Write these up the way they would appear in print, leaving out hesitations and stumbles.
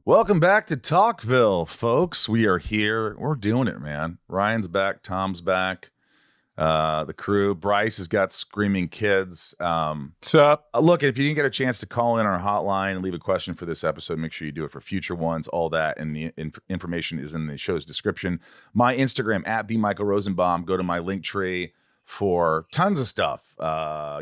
Welcome back to Talkville, folks. We are here. We're doing it, man. Ryan's back. Tom's back. The crew. Bryce has got screaming kids. What's up? Look, if you didn't get a chance to call in our hotline and leave a question for this episode, make sure you do it for future ones. All that and the information is in the show's description. My Instagram, @TheMichaelRosenbaum. Go to my link tree for tons of stuff.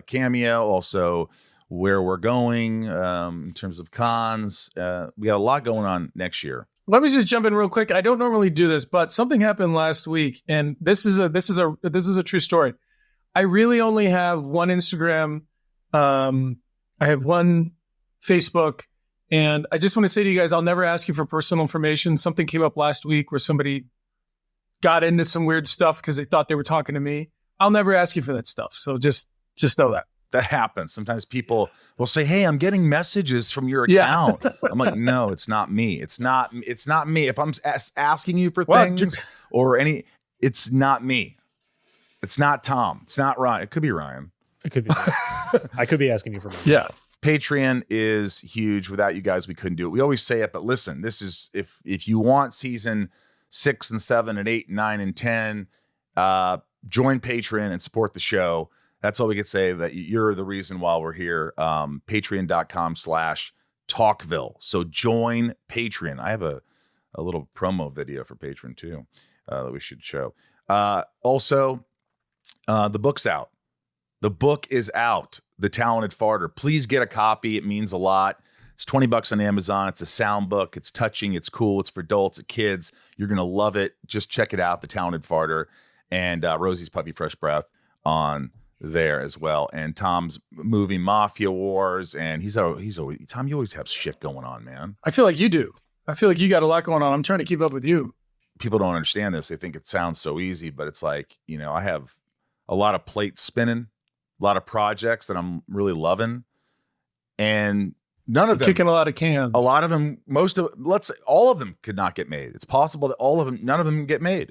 Cameo, also where we're going in terms of cons. We got a lot going on next year. Let me just jump in real quick. I don't normally do this, but something happened last week, and this is a true story. I really only have one Instagram. I have one Facebook, and I just want to say to you guys, I'll never ask you for personal information. Something came up last week where somebody got into some weird stuff because they thought they were talking to me. I'll never ask you for that stuff. So just know that. That happens. Sometimes people will say, "Hey, I'm getting messages from your account." Yeah. I'm like, "No, it's not me. It's not me. If I'm asking you for things or it's not me. It's not Tom. It's not Ryan. It could be Ryan. It could be. I could be asking you for money. Yeah. Patreon is huge. Without you guys, we couldn't do it. We always say it, but listen, this is if you want season 6 and 7 and 8 and 9 and 10, join Patreon and support the show. That's all we could say, that you're the reason why we're here. Patreon.com/Talkville. So join Patreon. I have a little promo video for Patreon too that we should show. Also, the book's out. The book is out. The Talented Farter. Please get a copy. It means a lot. It's $20 on Amazon. It's a sound book. It's touching. It's cool. It's for adults and kids. You're going to love it. Just check it out. The Talented Farter. And Rosie's Puppy Fresh Breath on there as well. And Tom's movie Mafia Wars. And he's always, Tom, you always have shit going on, man. I feel like you do. I feel like you got a lot going on. I'm trying to keep up with you. People don't understand this. They think it sounds so easy, but it's like, I have a lot of plates spinning, a lot of projects that I'm really loving. And none of them kicking a lot of cans. A lot of them, let's say all of them could not get made. It's possible that none of them get made.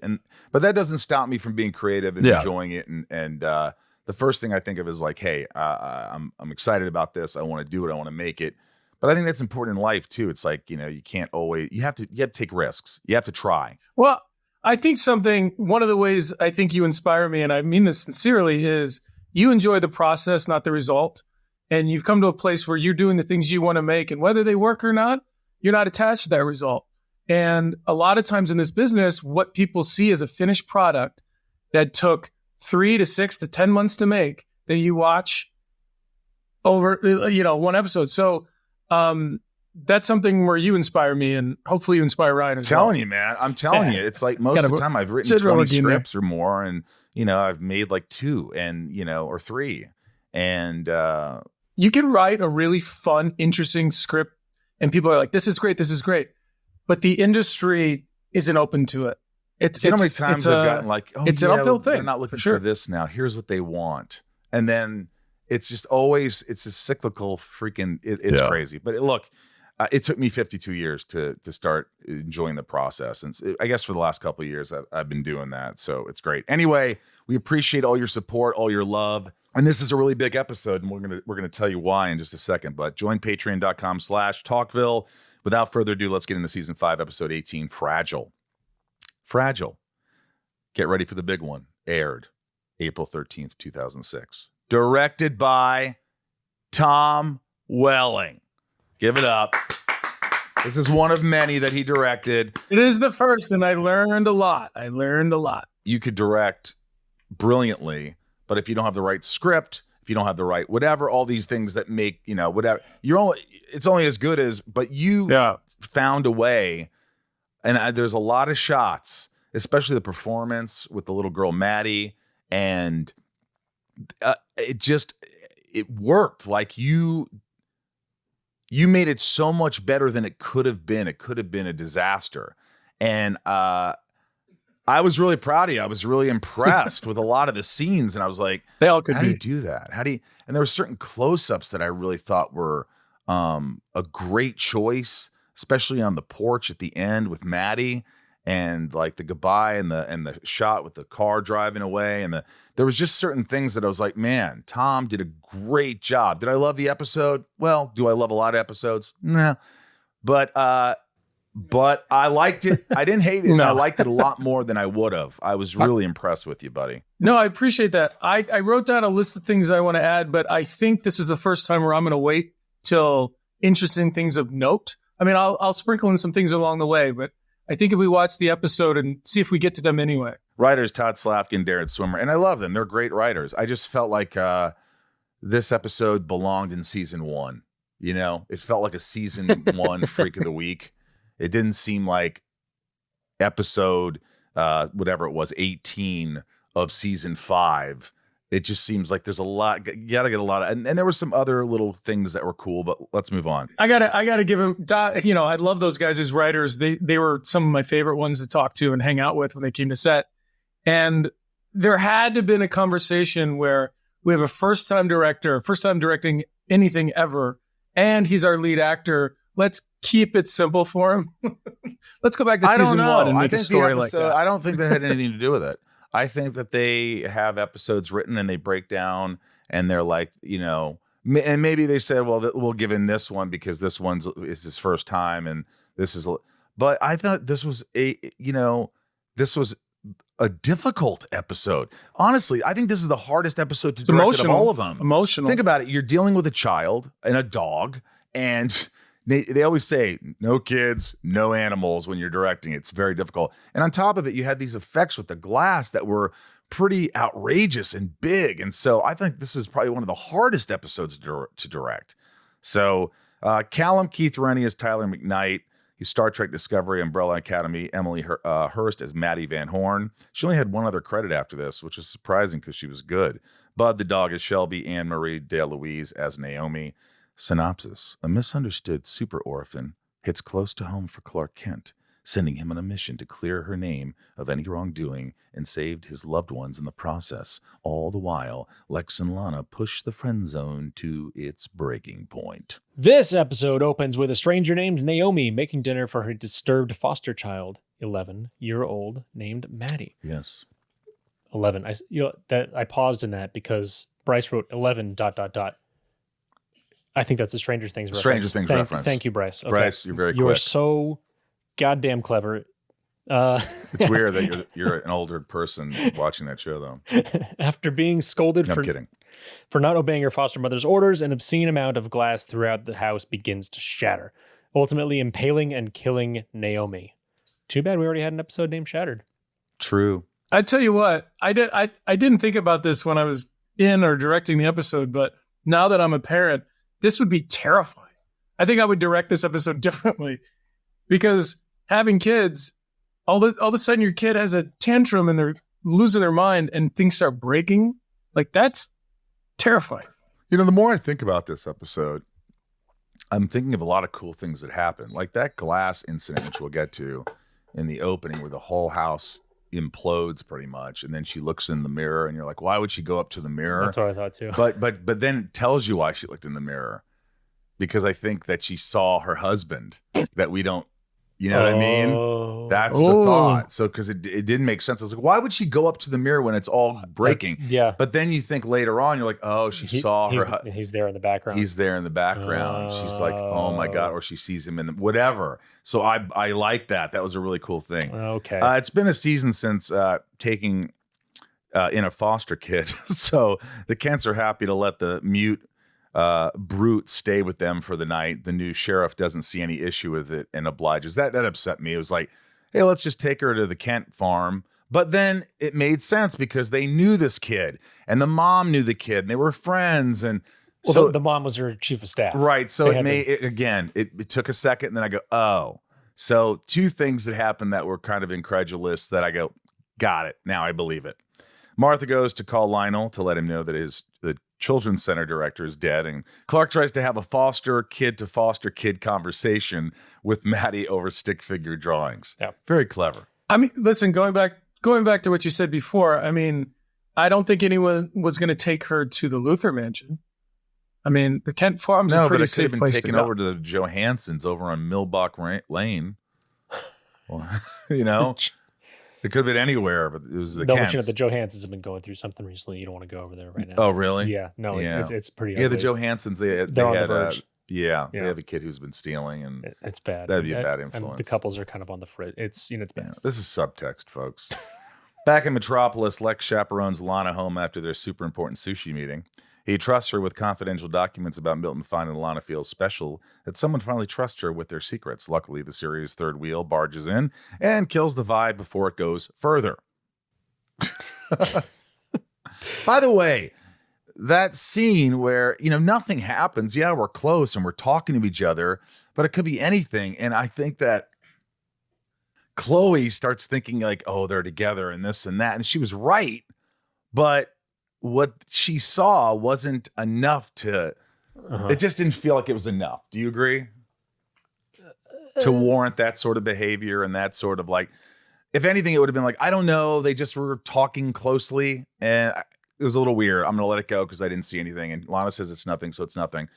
But that doesn't stop me from being creative and enjoying it. And the first thing I think of is like, hey, I'm excited about this. I want to do it. I want to make it. But I think that's important in life too. It's like, you can't always, you have to take risks. You have to try. Well, I think one of the ways I think you inspire me, and I mean this sincerely, is you enjoy the process, not the result. And you've come to a place where you're doing the things you want to make, and whether they work or not, you're not attached to that result. And a lot of times in this business, what people see is a finished product that took 3 to 6 to 10 months to make, that you watch over, one episode. So that's something where you inspire me, and hopefully you inspire Ryan as well. I'm telling you, man. I'm telling you. It's like most of the time I've written 20 scripts or more, and, I've made like 2 and, or 3. And you can write a really fun, interesting script, and people are like, this is great. But the industry isn't open to it. How many times I've gotten like, it's an uphill thing. They're not looking for this now. Here's what they want. And then it's just always, it's a cyclical freaking, it's crazy. But look, it took me 52 years to start enjoying the process. And I guess for the last couple of years, I've been doing that. So it's great. Anyway, we appreciate all your support, all your love. And this is a really big episode, and we're gonna tell you why in just a second. But join patreon.com/Talkville. Without further ado, let's get into season 5, episode 18, Fragile. Get ready for the big one. Aired April 13th, 2006. Directed by Tom Welling. Give it up. This is one of many that he directed. It is the first, and I learned a lot. You could direct brilliantly, but if you don't have the right script, if you don't have the right whatever, all these things that make, whatever, it's only as good as, but you found a way. And there's a lot of shots, especially the performance with the little girl, Maddie. And it worked. Like you made it so much better than it could have been. It could have been a disaster. And I was really proud of you. I was really impressed with a lot of the scenes. And I was like, they all could how do you do that? And there were certain close-ups that I really thought were a great choice, especially on the porch at the end with Maddie, and like the goodbye and the shot with the car driving away. And there was just certain things that I was like, man, Tom did a great job. Did I love the episode? Well, do I love a lot of episodes? Nah. But but I liked it. I didn't hate it. No. I liked it a lot more than I would have. I was really impressed with you, buddy. No, I appreciate that. I wrote down a list of things I want to add, but I think this is the first time where I'm going to wait till interesting things of note. I mean, I'll sprinkle in some things along the way, but I think if we watch the episode and see if we get to them anyway. Writers Todd Slavkin, Darren Swimmer, and I love them. They're great writers. I just felt like this episode belonged in season 1. You know, it felt like a season 1 Freak of the Week. It didn't seem like episode, whatever it was, 18 of season 5. It just seems like there's a lot. You got to get a lot of, and there were some other little things that were cool, but let's move on. I gotta give him, you know, I love those guys as writers. They were some of my favorite ones to talk to and hang out with when they came to set. And there had to have been a conversation where we have a first-time director, first time directing anything ever, and he's our lead actor. Let's keep it simple for him. Let's go back to season 1 and make a story like that. I don't think that had anything to do with it. I think that they have episodes written and they break down and they're like, you know, and maybe they said, well, we'll give in this one because this one's is his first time and this is, but I thought this was this was a difficult episode. Honestly, I think this is the hardest episode to direct of all of them. Emotional. Think about it. You're dealing with a child and a dog, and they always say no kids, no animals when you're directing. It's very difficult. And on top of it, you had these effects with the glass that were pretty outrageous and big. And so I think this is probably one of the hardest episodes to direct. So Callum Keith Rennie as Tyler McKnight. He's Star Trek Discovery, Umbrella Academy. Emily Hurst as Maddie Van Horn. She only had one other credit after this, which is surprising because she was good. Bud the dog as Shelby. Anne Marie DeLuise as Naomi. Synopsis: a misunderstood super orphan hits close to home for Clark Kent, sending him on a mission to clear her name of any wrongdoing and saved his loved ones in the process. All the while, Lex and Lana push the friend zone to its breaking point. This episode opens with a stranger named Naomi making dinner for her disturbed foster child, 11-year-old named Maddie. Yes. 11. I paused in that because Bryce wrote 11 ... I think that's a Stranger Things reference. Stranger Things reference. Thank you, Bryce. Okay. Bryce, you're very quick. You are so goddamn clever. It's weird that you're an older person watching that show, though. After being scolded for not obeying her foster mother's orders, an obscene amount of glass throughout the house begins to shatter, ultimately impaling and killing Naomi. Too bad we already had an episode named Shattered. True. I tell you what, I didn't think about this when I was in or directing the episode, but now that I'm a parent, this would be terrifying. I think I would direct this episode differently because having kids, all of a sudden your kid has a tantrum and they're losing their mind and things start breaking. Like, that's terrifying. You know, the more I think about this episode, I'm thinking of a lot of cool things that happen. Like that glass incident, which we'll get to in the opening where the whole house implodes pretty much, and then she looks in the mirror and you're like, why would she go up to the mirror? That's what I thought too. But then it tells you why she looked in the mirror, because I think that she saw her husband that we don't, you know what I mean? That's the thought. So because it didn't make sense. I was like, why would she go up to the mirror when it's all breaking? Yeah. But then you think later on, you're like, oh, she saw her. He's there in the background. He's there in the background. She's like, oh my God. Or she sees him in the whatever. So I like that. That was a really cool thing. Okay. It's been a season since taking in a foster kid. So the Kents are happy to let the mute brute stay with them for the night. The new sheriff doesn't see any issue with it and obliges. That upset me. It was like, hey, let's just take her to the Kent farm. But then it made sense because they knew this kid and the mom knew the kid and they were friends. And so the mom was her chief of staff. Right. So it took a second and then I go, oh. So two things that happened that were kind of incredulous that I go, got it. Now I believe it. Martha goes to call Lionel to let him know that the children's center director is dead, and Clark tries to have a foster kid to foster kid conversation with Maddie over stick figure drawings. Yeah, very clever. I mean, listen, going back to what you said before. I mean, I don't think anyone was going to take her to the Luther mansion. I mean, the Kent farm's a pretty safe place to go. Taken over to the Johanssons over on Millbach Lane. Well, you know. It could have been anywhere, but it was the Kents. But you know, the Johanssons have been going through something recently. You don't want to go over there right now. Oh, really? Yeah. No, it's pretty Yeah, ugly. the Johanssons, they on the had verge. Yeah, they have a kid who's been stealing, and it's bad. That'd be a bad influence. And the couples are kind of on the fritz. It's bad. Yeah, this is subtext, folks. Back in Metropolis, Lex chaperones Lana home after their super important sushi meeting. He trusts her with confidential documents about Milton finding Lana feels special that someone finally trusts her with their secrets. Luckily, the series' third wheel barges in and kills the vibe before it goes further. By the way, that scene where, nothing happens. Yeah, we're close and we're talking to each other, but it could be anything. And I think that Chloe starts thinking like, oh, they're together and this and that. And she was right. But what she saw wasn't enough to, it just didn't feel like it was enough. Do you agree? To warrant that sort of behavior and that sort of like, if anything, it would have been like, I don't know. They just were talking closely and it was a little weird. I'm going to let it go because I didn't see anything. And Lana says it's nothing, so it's nothing.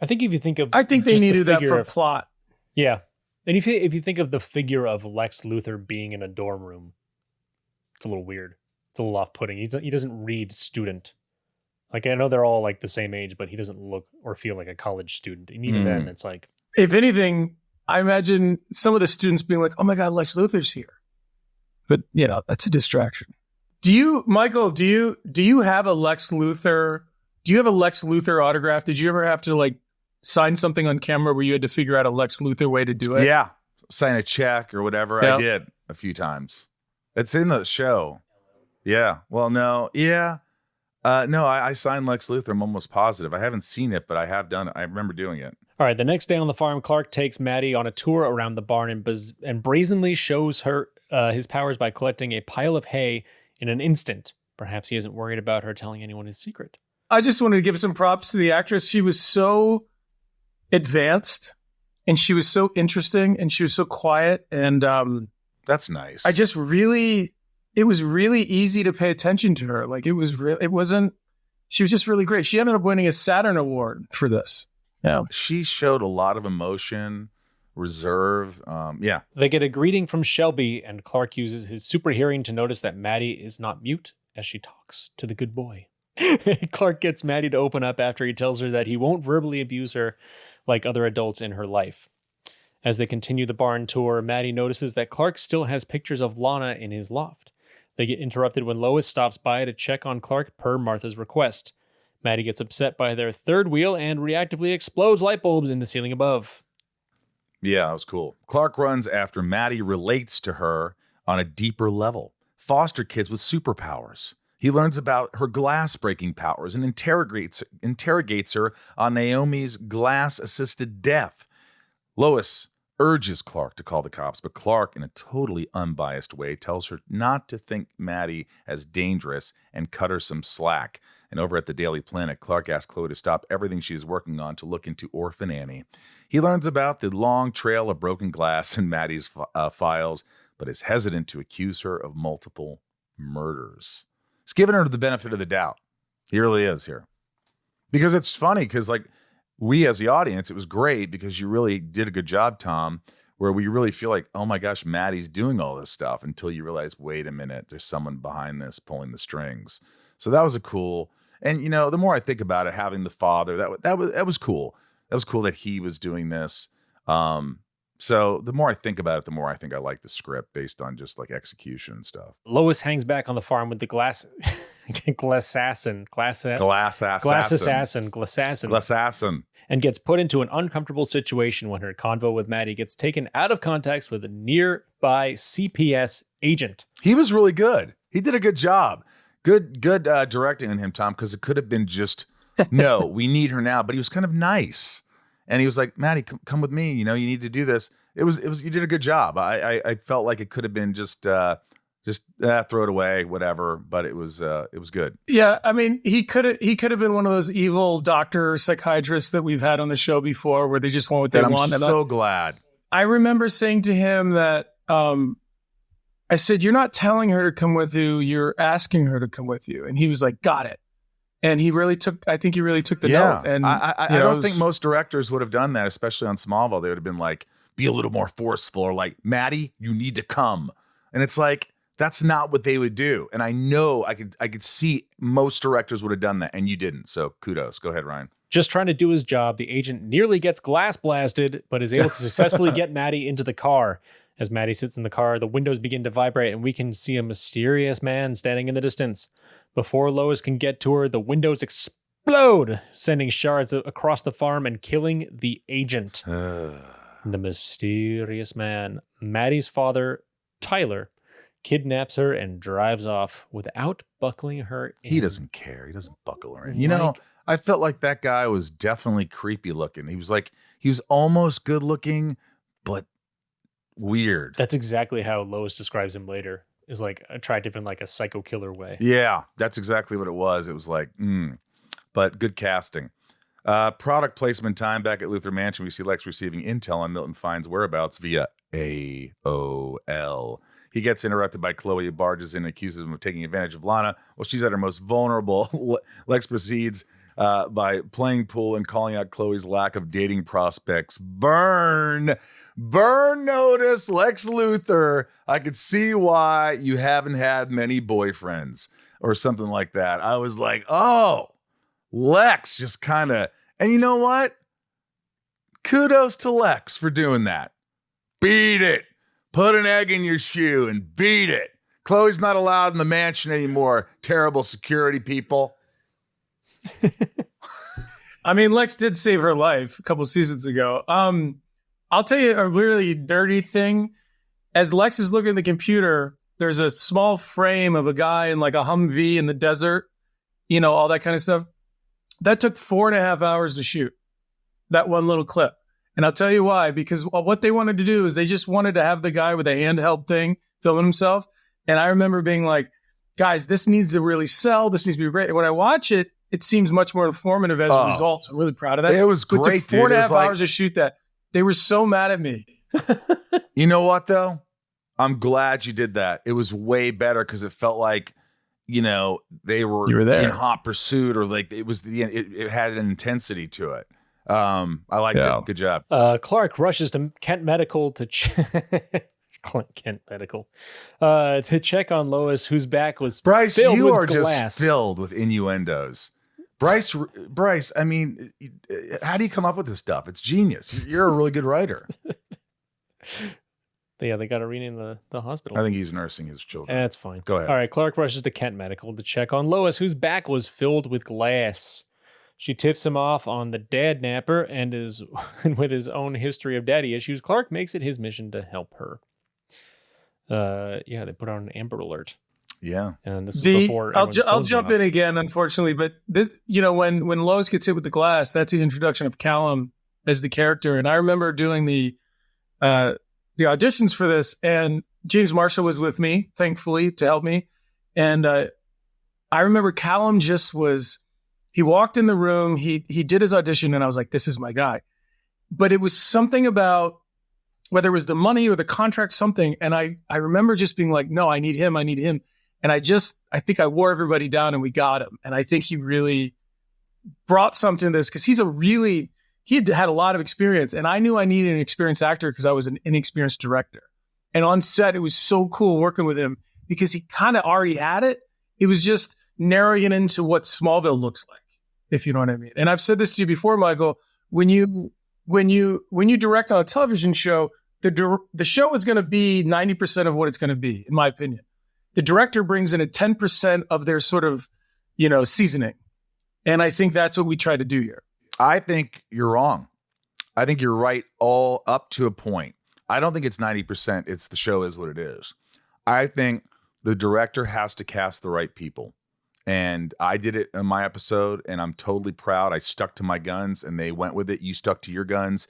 I think if you think of, I think they needed that for plot. Yeah. And if you think of the figure of Lex Luthor being in a dorm room, it's a little weird. It's a little off-putting. He doesn't read student. Like, I know they're all like the same age, but he doesn't look or feel like a college student. And even then, it's like, if anything, I imagine some of the students being like, "Oh my God, Lex Luthor's here," but that's a distraction. Michael? Do you have a Lex Luthor? Do you have a Lex Luthor autograph? Did you ever have to like sign something on camera where you had to figure out a Lex Luthor way to do it? Yeah, sign a check or whatever. Yep. I did a few times. It's in the show. Yeah. Well, no. Yeah. No, I signed Lex Luthor. I'm almost positive. I haven't seen it, but I have done it. I remember doing it. All right. The next day on the farm, Clark takes Maddie on a tour around the barn and brazenly shows her his powers by collecting a pile of hay in an instant. Perhaps he isn't worried about her telling anyone his secret. I just wanted to give some props to the actress. She was so advanced and she was so interesting and she was so quiet. And that's nice. It was really easy to pay attention to her. Like she was just really great. She ended up winning a Saturn Award for this. Yeah. She showed a lot of emotion, reserve. Yeah. They get a greeting from Shelby and Clark uses his super hearing to notice that Maddie is not mute as she talks to the good boy. Clark gets Maddie to open up after he tells her that he won't verbally abuse her like other adults in her life. As they continue the barn tour, Maddie notices that Clark still has pictures of Lana in his loft. They get interrupted when Lois stops by to check on Clark per Martha's request. Maddie gets upset by their third wheel and reactively explodes light bulbs in the ceiling above. Yeah, that was cool. Clark runs after Maddie relates to her on a deeper level. Foster kids with superpowers. He learns about her glass-breaking powers and interrogates her on Naomi's glass-assisted death. Lois urges Clark to call the cops, but Clark, in a totally unbiased way, tells her not to think Maddie as dangerous and cut her some slack. And over at the Daily Planet, Clark asks Chloe to stop everything she is working on to look into Orphan Annie. He learns about the long trail of broken glass in Maddie's files, but is hesitant to accuse her of multiple murders. He's giving her the benefit of the doubt. He really is here. Because it's funny, because like, we as the audience, it was great because you really did a good job, Tom, where we really feel like, oh my gosh, Maddie's doing all this stuff until you realize, wait a minute, there's someone behind this pulling the strings. So that was a cool, and the more I think about it, having the father, that was cool. That was cool that he was doing this. So the more I think about it, the more I think I like the script based on just like execution and stuff. Lois hangs back on the farm with the glass assassin, and gets put into an uncomfortable situation when her convo with Maddie gets taken out of context with a nearby CPS agent. He was really good. He did a good job. Good directing on him, Tom, because it could have been just, no, we need her now. But he was kind of nice. And he was like, Maddie, come with me. You need to do this. It was. You did a good job. I felt like it could have been just throw it away, whatever. But it was good. Yeah, I mean, he could have been one of those evil doctor psychiatrists that we've had on the show before, where they just want what they want. I'm so glad. I remember saying to him that I said, "You're not telling her to come with you. You're asking her to come with you." And he was like, "Got it." And he really took the note. And I don't think most directors would have done that, especially on Smallville. They would have been like, be a little more forceful, or like, Maddie, you need to come. And it's like, that's not what they would do. And I know I could see most directors would have done that, and you didn't. So kudos. Go ahead, Ryan. Just trying to do his job, the agent nearly gets glass blasted, but is able to successfully get Maddie into the car. As Maddie sits in the car, the windows begin to vibrate, and we can see a mysterious man standing in the distance. Before Lois can get to her, the windows explode, sending shards across the farm and killing the agent. The mysterious man, Maddie's father, Tyler, kidnaps her and drives off without buckling her in. He doesn't care. He doesn't buckle her in. You know, I felt like that guy was definitely creepy looking. He was almost good looking, but weird. That's exactly how Lois describes him later. Is like attractive in like a psycho killer way. Yeah, that's exactly what it was. It was like, but good casting. Product placement time back at Luthor Mansion. We see Lex receiving intel on Milton Fine's whereabouts via AOL. He gets interrupted by Chloe, who barges in and accuses him of taking advantage of Lana. Well, she's at her most vulnerable. Lex proceeds by playing pool and calling out Chloe's lack of dating prospects. Burn notice, Lex Luthor. I could see why you haven't had many boyfriends or something like that. I was like, oh, Lex just kind of, and you know what? Kudos to Lex for doing that. Beat it. Put an egg in your shoe and beat it. Chloe's not allowed in the mansion anymore. Terrible security people. I mean, Lex did save her life a couple seasons ago. I'll tell you a really dirty thing. As Lex is looking at the computer, there's a small frame of a guy in like a Humvee in the desert, you know, all that kind of stuff. That took 4.5 hours to shoot, that one little clip. And I'll tell you why, because what they wanted to do is they just wanted to have the guy with a handheld thing filming himself. And I remember being like, guys, this needs to really sell. This needs to be great. And when I watch it, it seems much more informative as a result. So I'm really proud of that. It was great, it took 4.5 hours to shoot that. They were so mad at me. You know what, though? I'm glad you did that. It was way better because it felt like, you know, you were there in hot pursuit, or like it was it had an intensity to it. I liked it. Good job. Clark rushes to Kent Medical to Kent Medical to check on Lois, whose back was Bryce. Filled you with are glass. Just filled with innuendos. Bryce. I mean, how do you come up with this stuff? It's genius. You're a really good writer. Yeah, they got Irene in the hospital. I think he's nursing his children. That's fine. Go ahead. All right, Clark rushes to Kent Medical to check on Lois, whose back was filled with glass. She tips him off on the dad napper and with his own history of daddy issues, Clark makes it his mission to help her. They put on an Amber Alert. Yeah. And this was before I'll jump in again, unfortunately, but this, you know, when Lois gets hit with the glass, that's the introduction of Callum as the character. And I remember doing the auditions for this, and James Marshall was with me, thankfully, to help me. And I remember Callum he walked in the room, he did his audition, and I was like, this is my guy. But it was something about whether it was the money or the contract, something. And I remember just being like, no, I need him. And I think I wore everybody down and we got him. And I think he really brought something to this because he had a lot of experience. And I knew I needed an experienced actor because I was an inexperienced director. And on set, it was so cool working with him because he kind of already had it. It was just narrowing it into what Smallville looks like, if you know what I mean. And I've said this to you before, Michael, when you direct on a television show, the show is going to be 90% of what it's going to be, in my opinion. The director brings in a 10% of their sort of, you know, seasoning. And I think that's what we try to do here. I think you're wrong. I think you're right all up to a point. I don't think it's 90%. It's the show is what it is. I think the director has to cast the right people. And I did it in my episode, and I'm totally proud. I stuck to my guns, and they went with it. You stuck to your guns.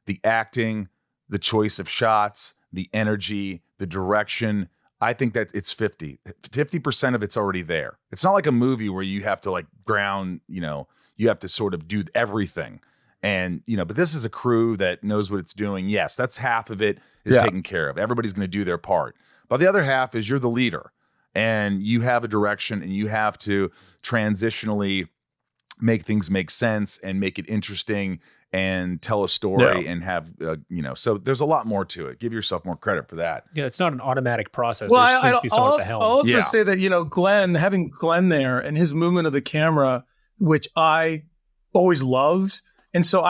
The acting, the choice of shots, the energy, the direction. I think that it's 50. 50% of it's already there. It's not like a movie where you have to like ground, you know, you have to sort of do everything. And, you know, but this is a crew that knows what it's doing. Yes, that's half of it is taken care of. Everybody's going to do their part. But the other half is you're the leader. And you have a direction, and you have to transitionally make things make sense and make it interesting and tell a story and have, you know, so there's a lot more to it. Give yourself more credit for that. Yeah, it's not an automatic process. Well, There's things to be someone at the helm. I'll also say that, you know, having Glenn there and his movement of the camera, which I always loved. And so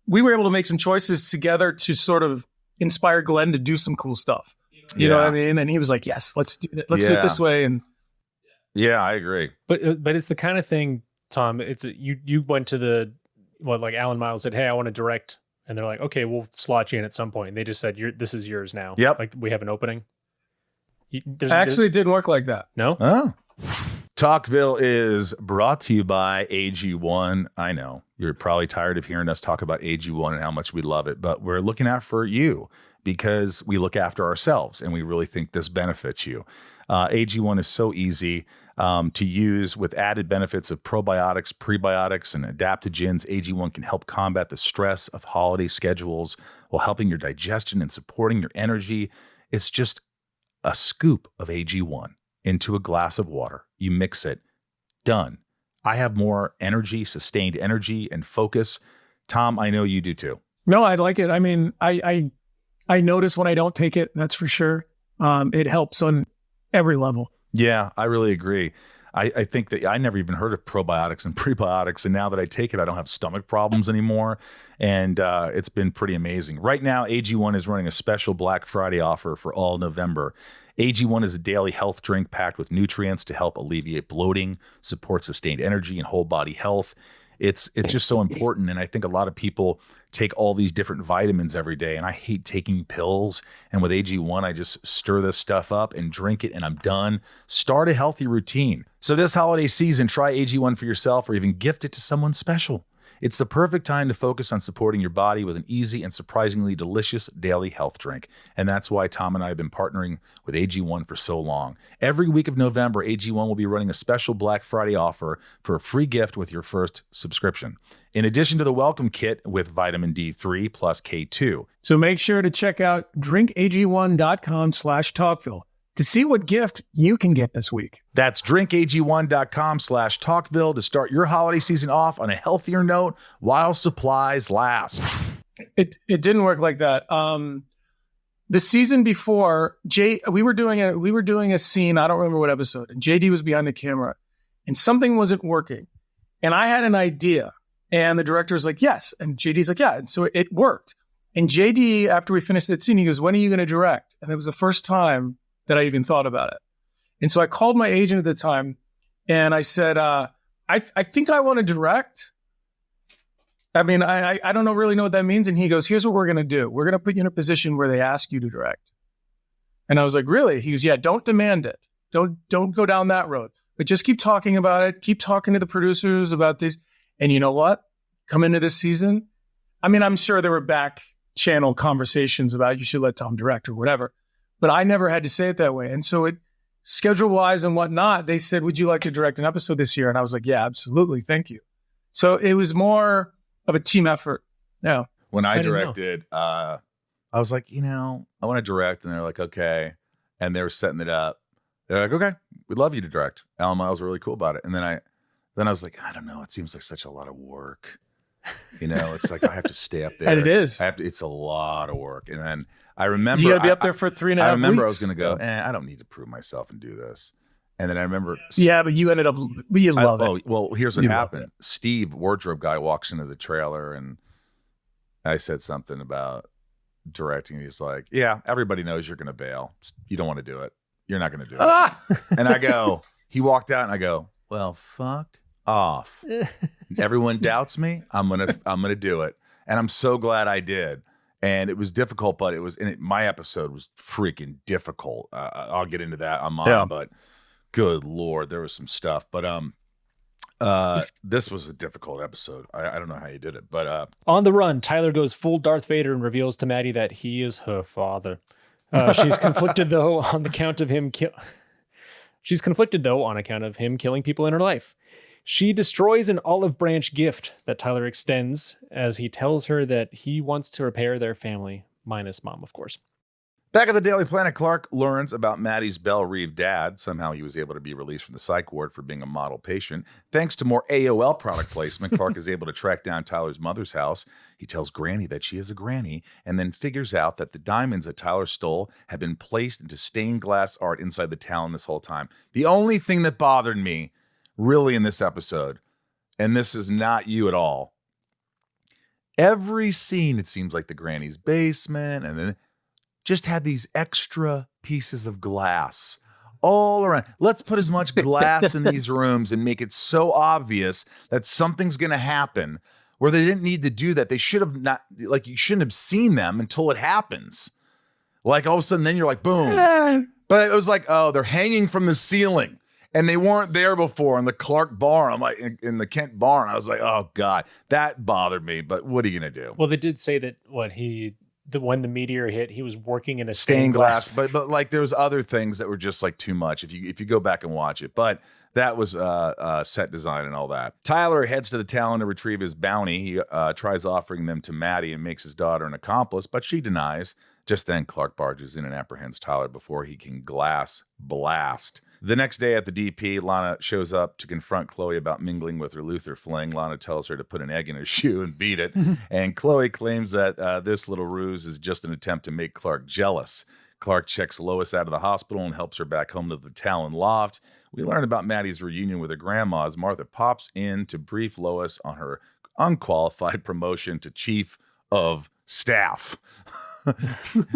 we were able to make some choices together to sort of inspire Glenn to do some cool stuff. You know what I mean? And he was like, yes, let's do it. Let's do it this way. And yeah, I agree. But it's the kind of thing, Tom, you went to like Alan Miles said, hey, I want to direct. And they're like, okay, we'll slot you in at some point. And they just said, this is yours now. Yep. Like we have an opening. Actually, it didn't work like that. No? Oh. Talkville is brought to you by AG1. I know you're probably tired of hearing us talk about AG1 and how much we love it, but we're looking out for you because we look after ourselves and we really think this benefits you. AG1 is so easy to use with added benefits of probiotics, prebiotics, and adaptogens. AG1 can help combat the stress of holiday schedules while helping your digestion and supporting your energy. It's just a scoop of AG1 into a glass of water. You mix it. Done. I have more energy, sustained energy, and focus. Tom, I know you do too. No, I like it. I mean, I notice when I don't take it, that's for sure. It helps on every level. Yeah, I really agree. I think that I never even heard of probiotics and prebiotics, and now that I take it, I don't have stomach problems anymore, and it's been pretty amazing. Right now, AG1 is running a special Black Friday offer for all November. AG1 is a daily health drink packed with nutrients to help alleviate bloating, support sustained energy, and whole body health. It's just so important, and I think a lot of people take all these different vitamins every day, and I hate taking pills. And with AG1, I just stir this stuff up and drink it, and I'm done. Start a healthy routine. So this holiday season, try AG1 for yourself or even gift it to someone special. It's the perfect time to focus on supporting your body with an easy and surprisingly delicious daily health drink. And that's why Tom and I have been partnering with AG1 for so long. Every week of November, AG1 will be running a special Black Friday offer for a free gift with your first subscription. In addition to the welcome kit with vitamin D3 plus K2. So make sure to check out drinkag1.com/talkville to see what gift you can get this week. That's drinkag1.com/talkville to start your holiday season off on a healthier note while supplies last. It didn't work like that. The season before, we were doing a scene, I don't remember what episode, and JD was behind the camera and something wasn't working. And I had an idea and the director was like, yes. And JD's like, yeah. And so it worked. And JD, after we finished that scene, he goes, when are you going to direct? And it was the first time that I even thought about it. And so I called my agent at the time and I said, I think I want to direct. I mean, I don't really know what that means. And he goes, here's what we're going to do. We're going to put you in a position where they ask you to direct. And I was like, really? He goes, yeah, don't demand it. Don't go down that road, but just keep talking about it. Keep talking to the producers about this. And you know what? Come into this season. I mean, I'm sure there were back channel conversations about you should let Tom direct or whatever, but I never had to say it that way. And so schedule wise and whatnot, they said, would you like to direct an episode this year? And I was like, yeah, absolutely. Thank you. So it was more of a team effort. Yeah. When I directed, I was like, I want to direct. And they're like, okay. And they were setting it up. They're like, okay, we'd love you to direct. Alan Miles were really cool about it. And then I was like, I don't know. It seems like such a lot of work. It's like I have to stay up there. And it is. It's a lot of work. And then I remember you got to be up there for 3.5 weeks. I remember I was going to go, I don't need to prove myself and do this. And then I remember. Yeah, but you ended up, you love it. Well, here's what happened. Steve, wardrobe guy, walks into the trailer and I said something about directing. He's like, yeah, everybody knows you're going to bail. You don't want to do it. You're not going to do it. And I go, he walked out and I go, well, fuck off. Everyone doubts me. I'm gonna do it. And I'm so glad I did. And it was difficult, but my episode was freaking difficult. I'll get into that on mine, but good Lord, there was some stuff. But this was a difficult episode. I don't know how you did it, but on the run, Tyler goes full Darth Vader and reveals to Maddie that he is her father. She's conflicted though on account of him killing people in her life. She destroys an olive branch gift that Tyler extends as he tells her that he wants to repair their family, minus mom, of course. Back at the Daily Planet, Clark learns about Maddie's Belle Reve dad. Somehow he was able to be released from the psych ward for being a model patient. Thanks to more AOL product placement, Clark is able to track down Tyler's mother's house. He tells Granny that she is a granny and then figures out that the diamonds that Tyler stole have been placed into stained glass art inside the talon this whole time. The only thing that bothered me really in this episode, and this is not you at all, every scene, it seems like the granny's basement, and then just had these extra pieces of glass all around. Let's put as much glass in these rooms and make it so obvious that something's going to happen where they didn't need to do that. They should have not, like, you shouldn't have seen them until it happens. Like, all of a sudden, then you're like, boom. But it was like, oh, they're hanging from the ceiling. And they weren't there before in the Clark barn. I'm like, in the Kent barn. I was like, oh, God, that bothered me. But what are you going to do? Well, they did say that when the meteor hit, he was working in a stained glass. But like, there was other things that were just like too much if you go back and watch it. But that was set design and all that. Tyler heads to the town to retrieve his bounty. He tries offering them to Maddie and makes his daughter an accomplice, but she denies. Just then, Clark barges in and apprehends Tyler before he can glass blast. The next day at the DP, Lana shows up to confront Chloe about mingling with her Luther fling. Lana tells her to put an egg in her shoe and beat it. And Chloe claims that this little ruse is just an attempt to make Clark jealous. Clark checks Lois out of the hospital and helps her back home to the Talon loft. We learn about Maddie's reunion with her grandma as Martha pops in to brief Lois on her unqualified promotion to chief of staff.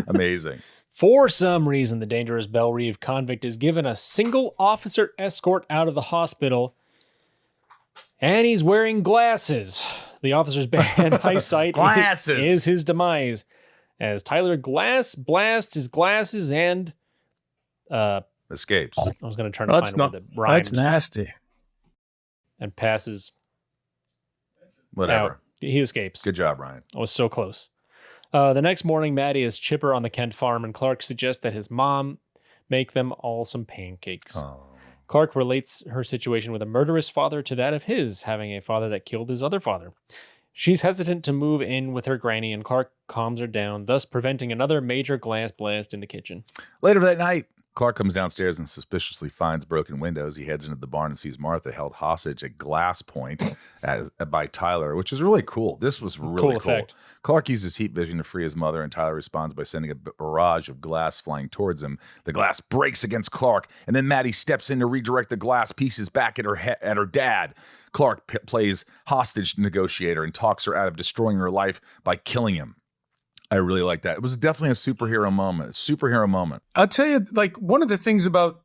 Amazing. For some reason, the dangerous Belle Reve convict is given a single officer escort out of the hospital, and he's wearing glasses. The officer's bad eyesight is his demise, as Tyler blasts his glasses and escapes. I was going to try to find one that rhymed. That's nasty. And passes. Whatever. Out. He escapes. Good job, Ryan. I was so close. The next morning, Maddie is chipper on the Kent farm, and Clark suggests that his mom make them all some pancakes. Oh. Clark relates her situation with a murderous father to that of his, having a father that killed his other father. She's hesitant to move in with her granny, and Clark calms her down, thus preventing another major glass blast in the kitchen. Later that night, Clark comes downstairs and suspiciously finds broken windows. He heads into the barn and sees Martha held hostage at glass point by Tyler, which is really cool. This was really cool. Clark uses heat vision to free his mother, and Tyler responds by sending a barrage of glass flying towards him. The glass breaks against Clark, and then Maddie steps in to redirect the glass pieces back at her dad. Clark plays hostage negotiator and talks her out of destroying her life by killing him. I really like that. It was definitely a superhero moment. I'll tell you, like, one of the things about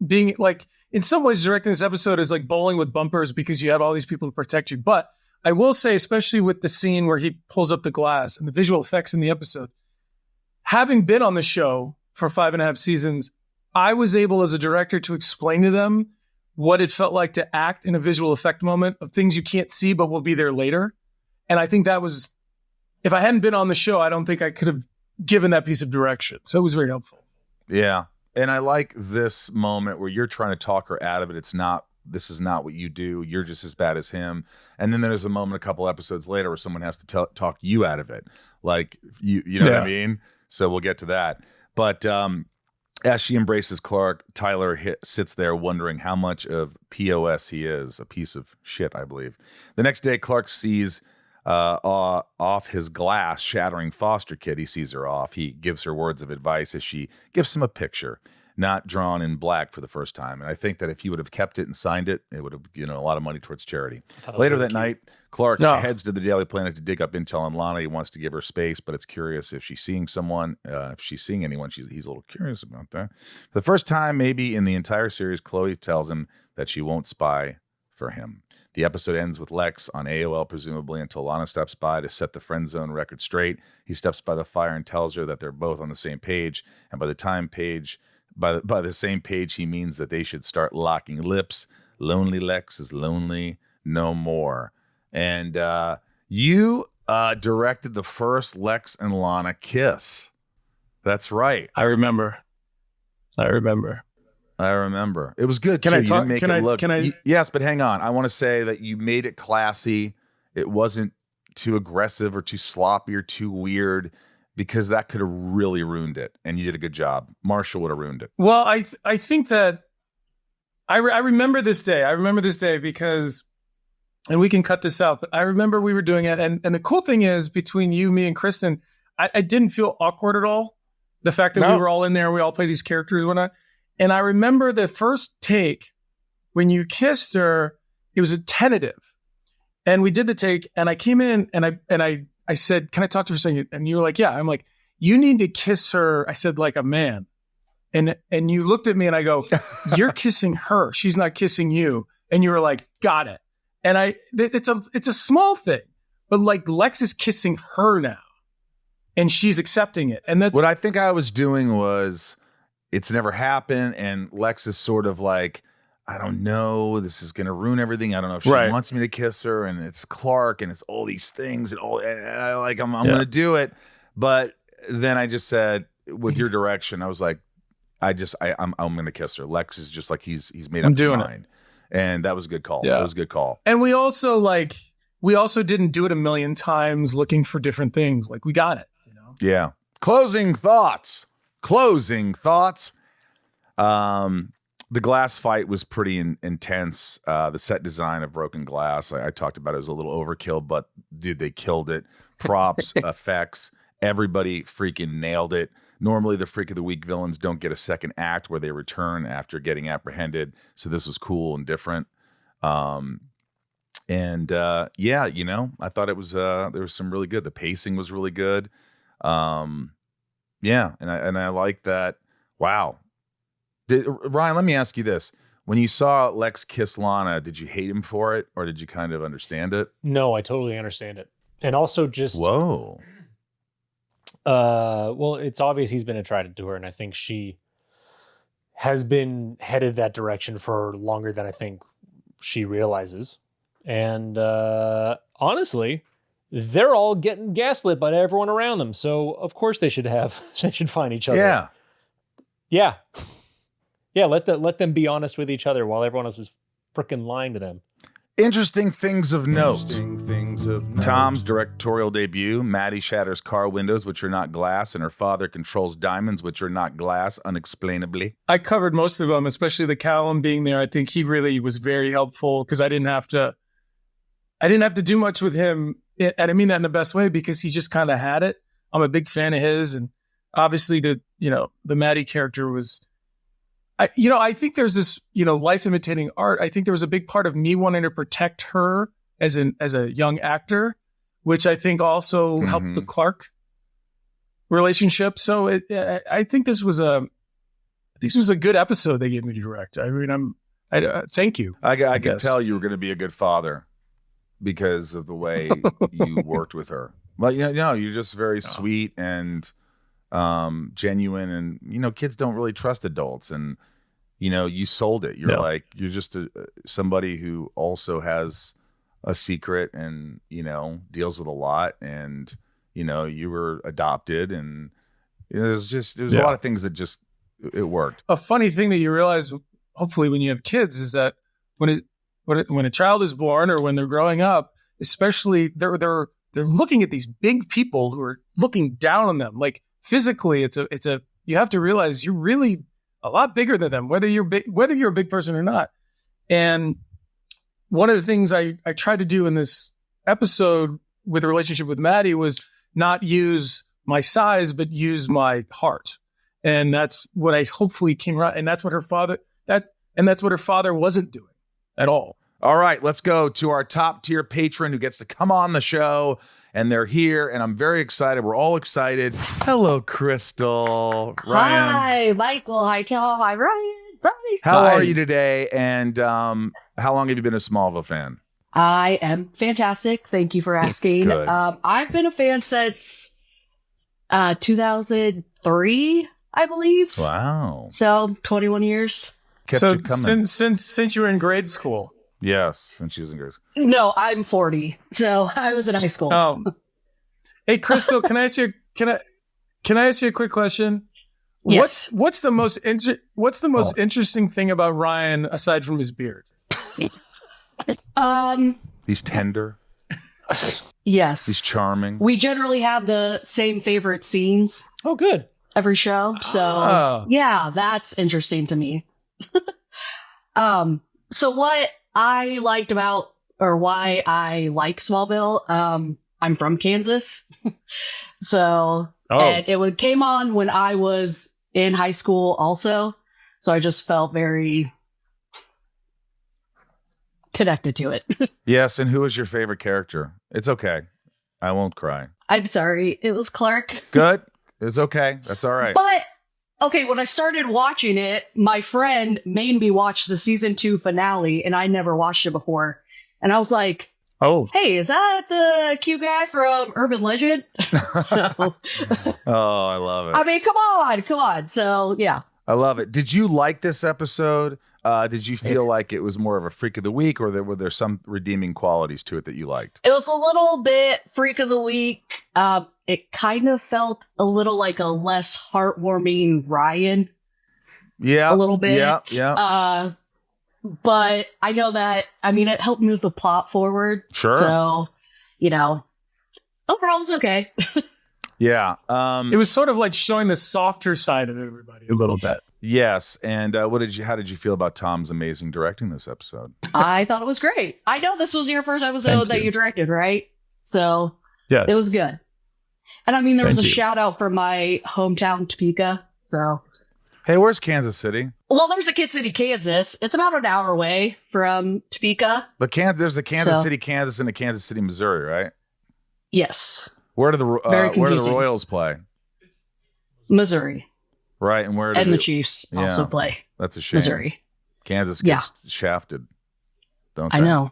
being, like, in some ways directing this episode is like bowling with bumpers because you have all these people to protect you. But I will say, especially with the scene where he pulls up the glass and the visual effects in the episode, having been on the show for 5.5 seasons, I was able as a director to explain to them what it felt like to act in a visual effect moment of things you can't see but will be there later. And I think that was... If I hadn't been on the show, I don't think I could have given that piece of direction. So it was very helpful. Yeah. And I like this moment where you're trying to talk her out of it. This is not what you do. You're just as bad as him. And then there's a moment a couple episodes later where someone has to talk you out of it. Like, you know what I mean? So we'll get to that. But as she embraces Clark, Tyler sits there wondering how much of POS he is. A piece of shit, I believe. The next day, Clark sees... off his glass, shattering foster kid. He sees her off. He gives her words of advice as she gives him a picture, not drawn in black for the first time. And I think that if he would have kept it and signed it, it would have given a lot of money towards charity. Later that night, Clark heads to the Daily Planet to dig up intel on Lana. He wants to give her space, but it's curious if she's seeing someone. If she's seeing anyone, he's a little curious about that. For the first time, maybe in the entire series, Chloe tells him that she won't spy for him. The episode ends with Lex on AOL, presumably, until Lana steps by to set the friend zone record straight. He steps by the fire and tells her that they're both on the same page. And by the same page, he means that they should start locking lips. Lonely Lex is lonely no more. And you directed the first Lex and Lana kiss. That's right. I remember. It was good. Yes, but hang on. I want to say that you made it classy. It wasn't too aggressive or too sloppy or too weird, because that could have really ruined it. And you did a good job. Marshall would have ruined it. Well, I think that I remember this day. I remember this day because, and we can cut this out, but I remember we were doing it. And the cool thing is, between you, me, and Kristen, I didn't feel awkward at all. The fact that we were all in there, we all play these characters and whatnot. And I remember the first take when you kissed her, it was a tentative. And we did the take, and I came in and I said, "Can I talk to her?" Saying, and you were like, "Yeah." I'm like, "You need to kiss her." I said, "Like a man." And you looked at me and I go, "You're kissing her. She's not kissing you." And you were like, "Got it." And it's a small thing, but like Lex is kissing her now, and she's accepting it. And that's what I think I was doing was, it's never happened, and Lex is sort of like, I don't know, this is going to ruin everything. I don't know if she wants me to kiss her, and it's Clark, and it's all these things, and I'm going to do it. But then I just said, with your direction, I was like, I'm going to kiss her. Lex is just like, he's made up his mind. And that was a good call. Yeah. That was a good call. And we also didn't do it a million times looking for different things. Like, we got it, you know? Yeah. Closing thoughts. The glass fight was pretty intense. The set design of Broken Glass, I talked about it, was a little overkill, but dude, they killed it. Props, effects, everybody freaking nailed it. Normally, the Freak of the Week villains don't get a second act where they return after getting apprehended. So this was cool and different. I thought it was there was some really good. The pacing was really good. And I like that. Wow. Ryan, let me ask you this. When you saw Lex kiss Lana, did you hate him for it, or did you kind of understand it? No, I totally understand it. And also just... Whoa. Well, it's obvious he's been attracted to her, and I think she has been headed that direction for longer than I think she realizes. And honestly, they're all getting gaslit by everyone around them. So, of course, they should find each other. Yeah. Yeah. Yeah, let them be honest with each other while everyone else is freaking lying to them. Interesting things of note. Tom's directorial debut. Maddie shatters car windows, which are not glass, and her father controls diamonds, which are not glass, unexplainably. I covered most of them, especially the Callum being there. I think he really was very helpful because I didn't have to do much with him. And I mean that in the best way, because he just kind of had it. I'm a big fan of his. And obviously the Maddie character was, I think there's this, life imitating art. I think there was a big part of me wanting to protect her as a young actor, which I think also helped the Clark relationship. So I think this was a good episode they gave me to direct. I mean, thank you. I could tell you were going to be a good father because of the way you worked with her. Well, you're just very sweet and genuine, and kids don't really trust adults, and you sold it. You're you're just somebody who also has a secret and deals with a lot, and you were adopted, and there's a lot of things that just it worked. A funny thing that you realize, hopefully, when you have kids, is that when a child is born or when they're growing up, especially they're looking at these big people who are looking down on them. Like physically, you have to realize you're really a lot bigger than them, whether you're a big person or not. And one of the things I tried to do in this episode with the relationship with Maddie was not use my size, but use my heart. And that's what I hopefully came around. And that's what her father wasn't doing at all. All right, let's go to our top tier patron who gets to come on the show, and they're here, and I'm very excited. We're all excited. Hello, Crystal. Ryan. Hi, Michael. Hi, Cal. Hi, Ryan. How are you today? And how long have you been a Smallville fan? I am fantastic. Thank you for asking. Good. I've been a fan since 2003, I believe. Wow. So 21 years. Kept you coming. Since you were in grade school. Yes, since she was in grade school. No, I'm 40, so I was in high school. Hey, Crystal, can I ask you a quick question? Yes. What's the most interesting thing about Ryan aside from his beard? He's tender. Yes. He's charming. We generally have the same favorite scenes. Oh, good. Every show. So yeah, that's interesting to me. So what I liked about, or why I like Smallville, I'm from Kansas. And it came on when I was in high school also. So I just felt very connected to it. Yes, and who is your favorite character? It's okay. I won't cry. I'm sorry. It was Clark. Good. It's okay. That's all right. But, okay, when I started watching it, my friend made me watch the season 2 finale, and I never watched it before. And I was like, Oh, hey, is that the cute guy from Urban Legend? So, Oh, I love it. I mean, come on. So, yeah. I love it. Did you like this episode? Did you feel like it was more of a freak of the week, or were there some redeeming qualities to it that you liked? It was a little bit freak of the week. It kind of felt a little like a less heartwarming Ryan. Yeah. A little bit. Yeah. But I know that, I mean, it helped move the plot forward. Sure. So, overall, it's okay. Yeah. it was sort of like showing the softer side of everybody a little bit. Yes. And how did you feel about Tom's amazing directing this episode? I thought it was great. I know this was your first episode that you directed, right? So, Yes. it was good. And I mean, there was Thank a you. shout out from my hometown, Topeka. So, Hey, where's Kansas City? well, there's a Kid City, Kansas. It's about an hour away from Topeka. But there's a Kansas So- City, Kansas, and a Kansas City, Missouri, right? Yes, Where do Very the confusing. Royals play? Missouri. Right, and where do And the Chiefs also Yeah. play That's a shame. Missouri. Kansas Yeah. gets shafted. Don't they? I know.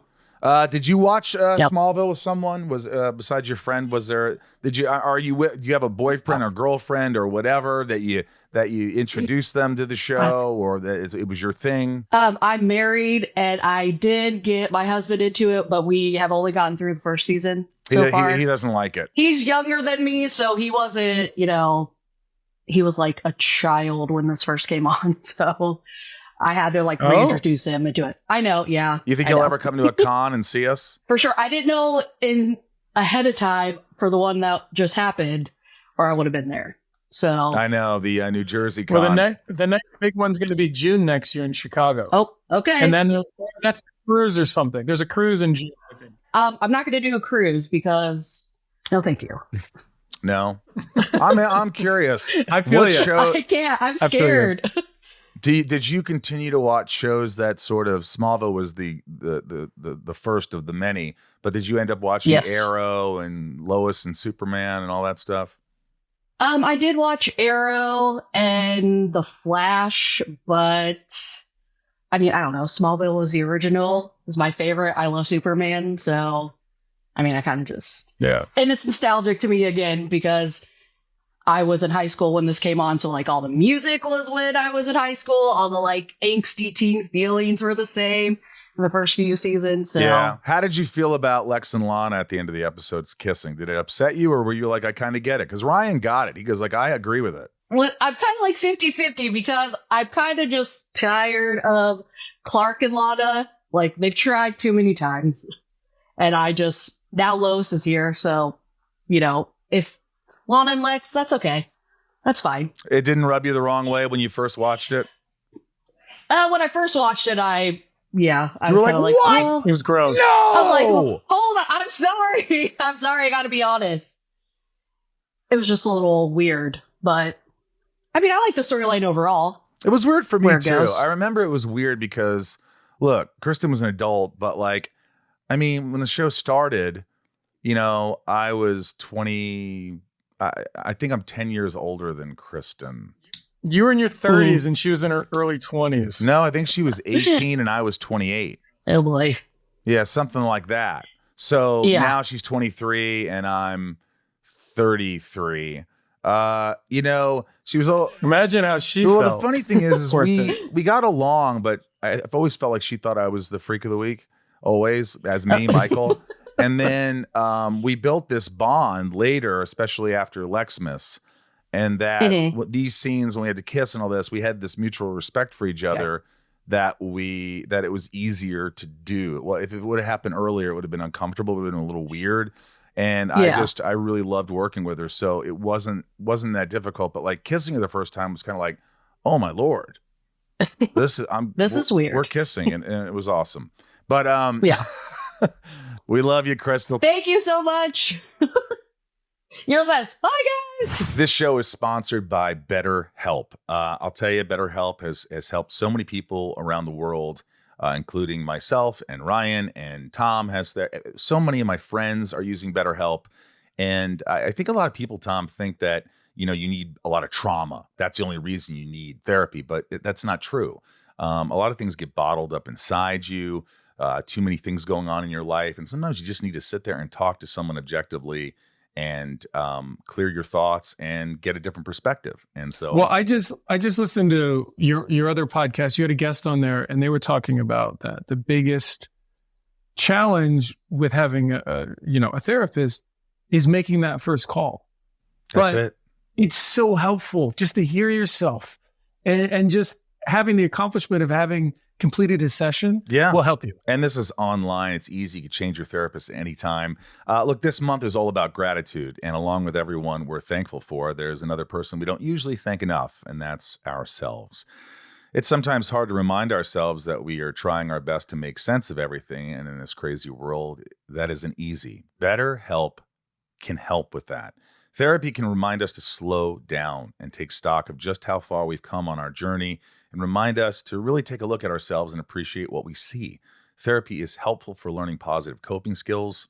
Did you watch Yep. Smallville with someone? Was besides your friend? Was there? Do you have a boyfriend or girlfriend or whatever that you introduced them to the show, or that it was your thing? I'm married, and I did get my husband into it, but we have only gotten through the first season so far. He doesn't like it. He's younger than me, so he wasn't, he was like a child when this first came on. So I had to reintroduce him into it. I know, yeah. You think I he'll know. ever come to a con and see us? For sure. I didn't know ahead of time for the one that just happened, or I would have been there. So I know the New Jersey con. Well, the next big one's going to be June next year in Chicago. oh, okay. And then that's the cruise or something. There's a cruise in June, I think. I'm not going to do a cruise because no, thank you. No, I'm curious. I feel What you. show? I can't. I'm I feel you. scared. Did you continue to watch shows that sort of Smallville was the first of the many, but did you end up watching Yes. Arrow and Lois and Superman and all that stuff? I did watch Arrow and The Flash, but I mean, I don't know. Smallville was the original. It was my favorite. I love Superman, so I mean, I kind of just and it's nostalgic to me again because I was in high school when this came on, so all the music was when I was in high school. All the angsty teen feelings were the same in the first few seasons. So Yeah. How did you feel about Lex and Lana at the end of the episodes kissing? Did it upset you, or were you like, I kind of get it? Because Ryan got it. He goes I agree with it. well, I'm kind of 50-50 because I'm kind of just tired of Clark and Lana. They've tried too many times, and now Lois is here, so if Lana and Lex, that's okay. That's fine. It didn't rub you the wrong way when you first watched it? When I first watched it, I You was were kind of like, what? oh. It was gross. No! I was like, well, hold on. I'm sorry. I'm sorry. I got to be honest. It was just a little weird, but I mean, I like the storyline overall. It was weird for me Where it too. goes. I remember it was weird because, look, Kristen was an adult, but I mean, when the show started, I was 20. I think I'm 10 years older than Kristen. You were in your 30s and she was in her early 20s. No, I think she was 18 and I was 28. Oh boy. Yeah, something like that. So Yeah. now she's 23 and I'm 33. She was all. Imagine how she Well, felt. the funny thing is Poor we thing. we got along, but I've always felt like she thought I was the freak of the week, always as me, Michael. And then we built this bond later, especially after Lexmas, and that these scenes when we had to kiss and all this, we had this mutual respect for each other. That it was easier to do. Well, if it would have happened earlier, it would have been uncomfortable. It would have been a little weird. And I really loved working with her. So it wasn't that difficult, but kissing her the first time was kind of like, oh my Lord, this is weird. We're kissing and it was awesome. But we love you, Crystal. Thank you so much. You're the best. Bye, guys. This show is sponsored by BetterHelp. I'll tell you, BetterHelp has helped so many people around the world. including myself and Ryan and Tom so many of my friends are using BetterHelp. And I think a lot of people, Tom, think that, you need a lot of trauma. That's the only reason you need therapy, but that's not true. A lot of things get bottled up inside you, too many things going on in your life. And sometimes you just need to sit there and talk to someone objectively and clear your thoughts and get a different perspective. And so, well, I just listened to your other podcast. You had a guest on there, and they were talking about that the biggest challenge with having a therapist is making that first call. That's it. It's so helpful just to hear yourself and just having the accomplishment of having completed a session will help you. And this is online. It's easy. You can change your therapist anytime. Look, this month is all about gratitude. And along with everyone we're thankful for, there's another person we don't usually thank enough, and that's ourselves. It's sometimes hard to remind ourselves that we are trying our best to make sense of everything. And in this crazy world, that isn't easy. BetterHelp can help with that. Therapy can remind us to slow down and take stock of just how far we've come on our journey and remind us to really take a look at ourselves and appreciate what we see. Therapy is helpful for learning positive coping skills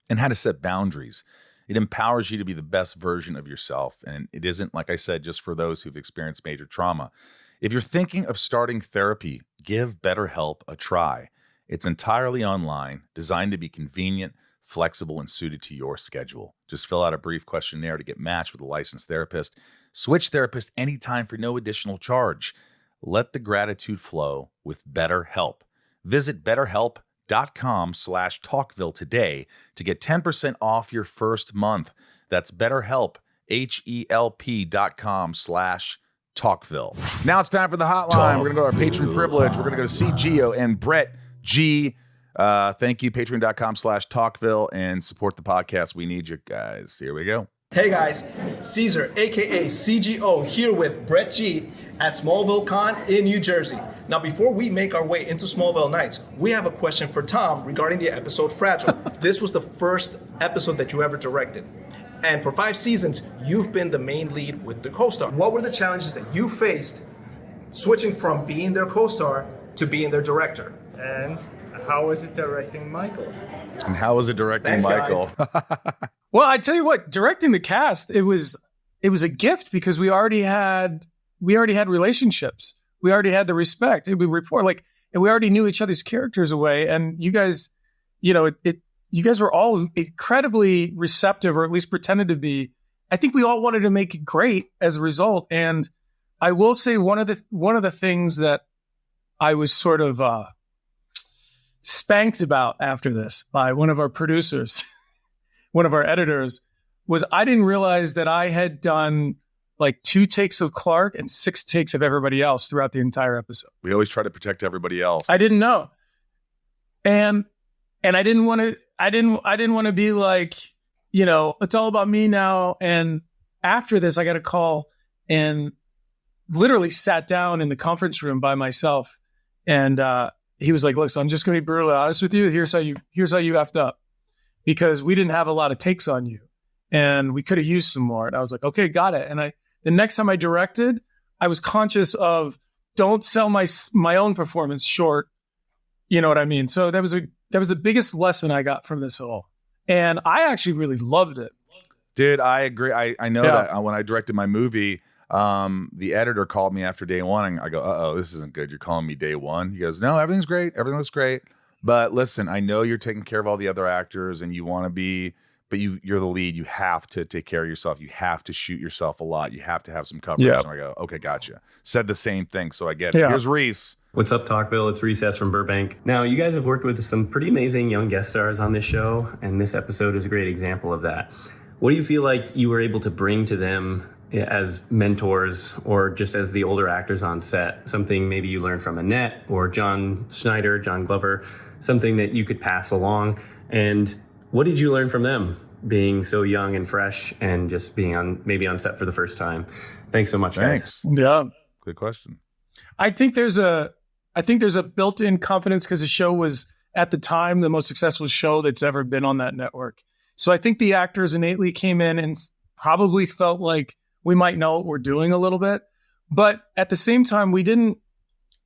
and how to set boundaries. It empowers you to be the best version of yourself. And it isn't, like I said, just for those who've experienced major trauma. If you're thinking of starting therapy, give BetterHelp a try. It's entirely online, designed to be convenient, flexible, and suited to your schedule. Just fill out a brief questionnaire to get matched with a licensed therapist. Switch therapist anytime for no additional charge. Let the gratitude flow with BetterHelp. Visit BetterHelp.com/talkville today to get 10% off your first month. That's BetterHelp, HELP.com/talkville. Now it's time for the hotline. We're going to go to our patron privilege. We're going to go to C. Gio and Brett G. Thank you, patreon.com/talkville, and support the podcast. We need you guys. Here we go. Hey guys, Caesar, aka CGO, here with Brett G at Smallville Con in New Jersey. Now, before we make our way into Smallville Nights, we have a question for Tom regarding the episode Fragile. This was the first episode that you ever directed. And for 5 seasons, you've been the main lead with the co-star. What were the challenges that you faced switching from being their co-star to being their director? And how was it directing Michael? And how was it directing Michael? Well, I tell you what, directing the cast, it was a gift because we already had relationships. We already had the respect. We rapport, and we already knew each other's characters away. And you guys, you guys were all incredibly receptive, or at least pretended to be. I think we all wanted to make it great as a result. And I will say one of the things that I was sort of spanked about after this by one of our producers, one of our editors, was I didn't realize that I had done like 2 takes of Clark and 6 takes of everybody else throughout the entire episode. We always try to protect everybody else. I didn't know. And I didn't want to be like, it's all about me now. And after this, I got a call and literally sat down in the conference room by myself. And he was like, "Listen, I'm just going to be brutally honest with you. Here's how you effed up, because we didn't have a lot of takes on you and we could have used some more." And I was like, "Okay, got it." And the next time I directed, I was conscious of don't sell my own performance short. You know what I mean? So that was the biggest lesson I got from this all. And I actually really loved it. Dude, I agree. I know that when I directed my movie, the editor called me after day 1 and I go, "Uh-oh, this isn't good. You're calling me day 1." He goes, "No, everything's great. Everything looks great. But listen, I know you're taking care of all the other actors and you want to be, but you're the lead. You have to take care of yourself. You have to shoot yourself a lot. You have to have some coverage." And I go, "Okay, gotcha." Said the same thing. So I get it. Here's Reese. What's up, Talkville? It's Reese S from Burbank. Now, you guys have worked with some pretty amazing young guest stars on this show, and this episode is a great example of that. What do you feel like you were able to bring to them as mentors or just as the older actors on set? Something maybe you learned from Annette or John Schneider, John Glover, something that you could pass along. And what did you learn from them being so young and fresh and just being on set for the first time? Thanks so much, guys. Yeah. Good question. I think there's a built-in confidence because the show was at the time the most successful show that's ever been on that network. So I think the actors innately came in and probably felt like we might know what we're doing a little bit. But at the same time, we didn't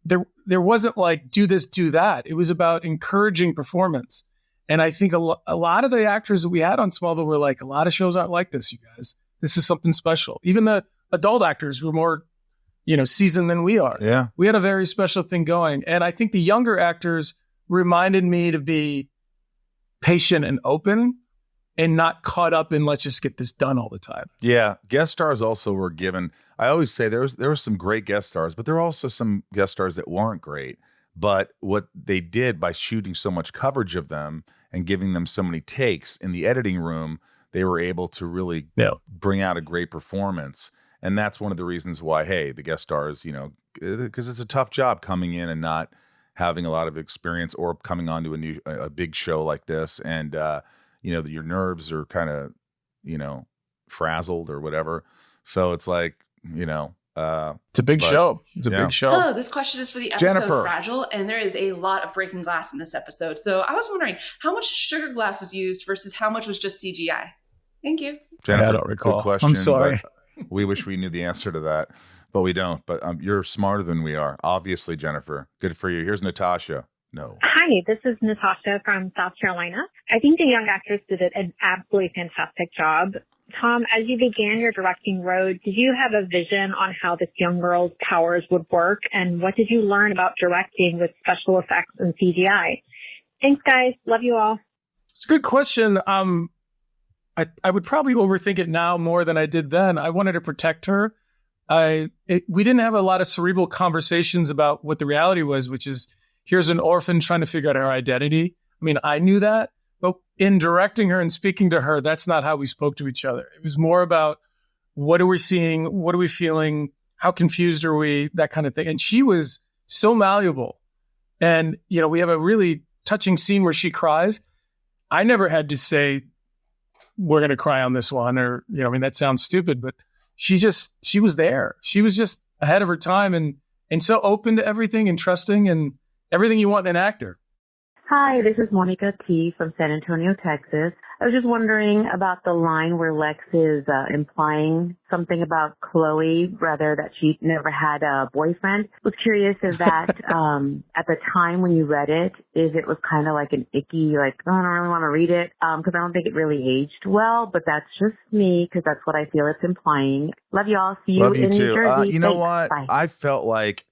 there wasn't like, do this, do that. It was about encouraging performance. And I think a lot of the actors that we had on Smallville were like, a lot of shows aren't like this, you guys. This is something special. Even the adult actors were more, seasoned than we are. Yeah. We had a very special thing going. And I think the younger actors reminded me to be patient and open and not caught up in let's just get this done all the time. Yeah. Guest stars also were given. I always say there were some great guest stars, but there were also some guest stars that weren't great. But what they did by shooting so much coverage of them and giving them so many takes in the editing room, they were able to really bring out a great performance. And that's one of the reasons why, hey, the guest stars, because it's a tough job coming in and not having a lot of experience or coming onto a big show like this. And, your nerves are kind of, frazzled or whatever. So it's like, it's a big show. It's a big show. Hello, this question is for the episode Jennifer. Fragile, and there is a lot of breaking glass in this episode. So I was wondering how much sugar glass was used versus how much was just CGI? Thank you. Jennifer, I don't recall. Good question, I'm sorry. We wish we knew the answer to that, but we don't. But you're smarter than we are. Obviously, Jennifer. Good for you. Here's Natasha. No. Hi, this is Natasha from South Carolina. I think the young actors did an absolutely fantastic job. Tom, as you began your directing road, did you have a vision on how this young girl's powers would work? And what did you learn about directing with special effects and CGI? Thanks, guys. Love you all. It's a good question. I would probably overthink it now more than I did then. I wanted to protect her. We didn't have a lot of cerebral conversations about what the reality was, which is here's an orphan trying to figure out her identity. I mean, I knew that. But in directing her and speaking to her, that's not how we spoke to each other. It was more about what are we seeing? What are we feeling? How confused are we? That kind of thing. And she was so malleable. And, we have a really touching scene where she cries. I never had to say, we're going to cry on this one or, that sounds stupid, but she was there. She was just ahead of her time and so open to everything and trusting and everything you want in an actor. Hi, this is Monica T. from San Antonio, Texas. I was just wondering about the line where Lex is implying something about Chloe, rather that she never had a boyfriend. I was curious if that, at the time when you read it, if it was kind of like an icky, like, oh, I don't really want to read it, because I don't think it really aged well, but that's just me, because that's what I feel it's implying. Love you all. See you Love you in too. New Jersey. You know Thanks. what? Bye. I felt like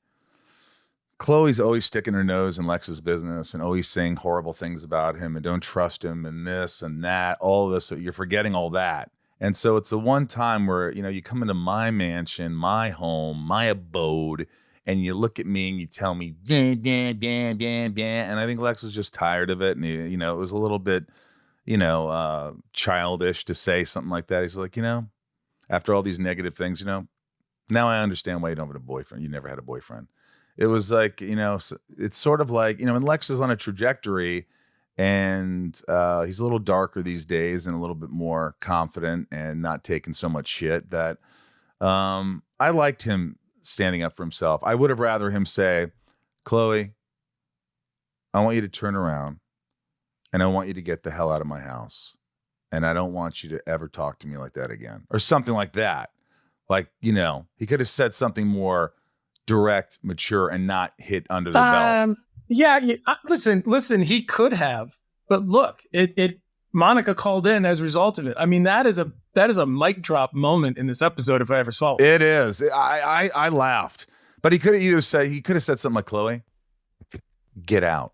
Chloe's always sticking her nose in Lex's business and always saying horrible things about him and don't trust him and this and that, all this. So you're forgetting all that. And so it's the one time where, you come into my mansion, my home, my abode, and you look at me and you tell me, damn. And I think Lex was just tired of it. And, it was a little bit, childish to say something like that. He's like, after all these negative things, now I understand why you don't have a boyfriend. You never had a boyfriend. It was like, it's sort of like, and Lex is on a trajectory and he's a little darker these days and a little bit more confident and not taking so much shit that I liked him standing up for himself. I would have rather him say, Chloe, I want you to turn around and I want you to get the hell out of my house. And I don't want you to ever talk to me like that again or something like that. Like, he could have said something more direct, mature, and not hit under the belt. Yeah. Listen, he could have, but look, Monica called in as a result of it. I mean, that is a mic drop moment in this episode if I ever saw it. It is. I laughed, but he could have said something like, Chloe, get out.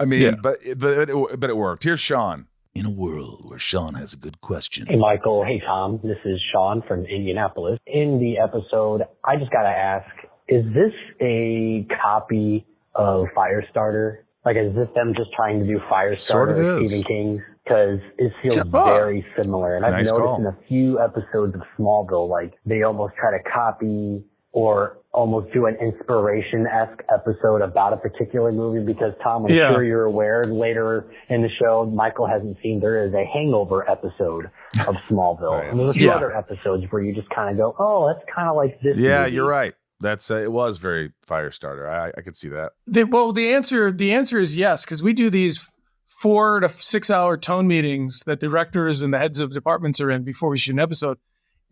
I mean, yeah. but it worked. Here's Sean. In a world where Sean has a good question. Hey, Michael. Hey, Tom. This is Sean from Indianapolis. In the episode, I just got to ask, is this a copy of Firestarter? Like, is this them just trying to do Firestarter sort of or Stephen King? Because it feels very similar. And I've noticed in a few episodes of Smallville, like, they almost try to copy or almost do an inspiration-esque episode about a particular movie because, Tom, I'm sure you're aware, later in the show, Michael hasn't seen, there is a Hangover episode of Smallville. And there's a few other episodes where you just kind of go, oh, that's kind of like this movie. You're right. That's it was very Firestarter. I could see that. The answer is yes, because we do these 4 to 6 hour tone meetings that directors and the heads of departments are in before we shoot an episode.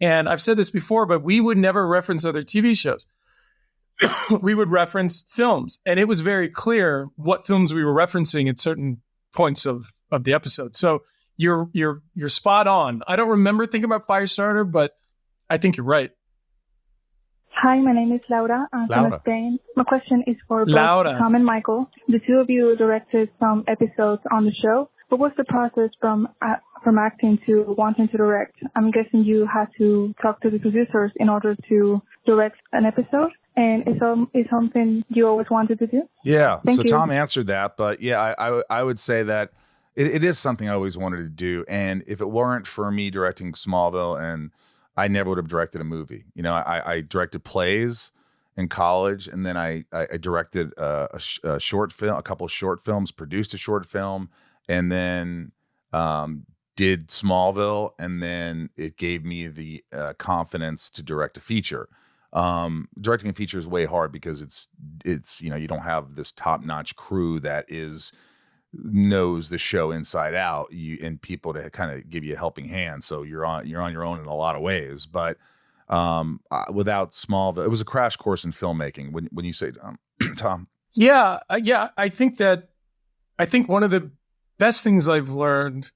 And I've said this before, but we would never reference other TV shows. we would reference films, and it was very clear what films we were referencing at certain points of the episode. So you're spot on. I don't remember thinking about Firestarter, but I think you're right. Hi, my name is Laura. I'm from Spain. My question is for both Tom and Michael. The two of you directed some episodes on the show. What was the process from acting to wanting to direct? I'm guessing you had to talk to the producers in order to direct an episode. And is something you always wanted to do? Yeah. Thank you. Tom answered that, but yeah, I would say that it is something I always wanted to do. And if it weren't for me directing Smallville, and I never would have directed a movie. You know, I directed plays in college, and then I directed a short film, a couple of short films, produced a short film, and then did Smallville, and then it gave me the confidence to direct a feature. Directing a feature is way hard because it's you know, you don't have this top-notch crew that knows the show inside out, and people to kind of give you a helping hand. So you're on your own in a lot of ways. But without Smallville, it was a crash course in filmmaking. When you say Tom, yeah, I think one of the best things I learned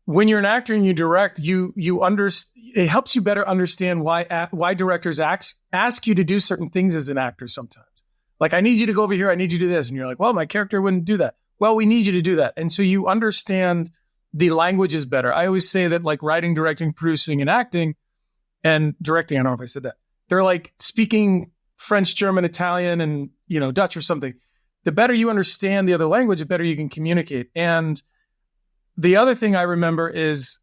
when you're an actor and you direct, it helps you better understand why directors ask you to do certain things as an actor sometimes. Like, I need you to go over here, I need you to do this. And you're like, well, my character wouldn't do that. Well, we need you to do that. And so you understand the languages better. I always say that, like, writing, directing, producing, and acting, and directing, I don't know if I said that, they're like speaking French, German, Italian, and, you know, Dutch or something. The better you understand the other language, the better you can communicate. And the other thing I remember is,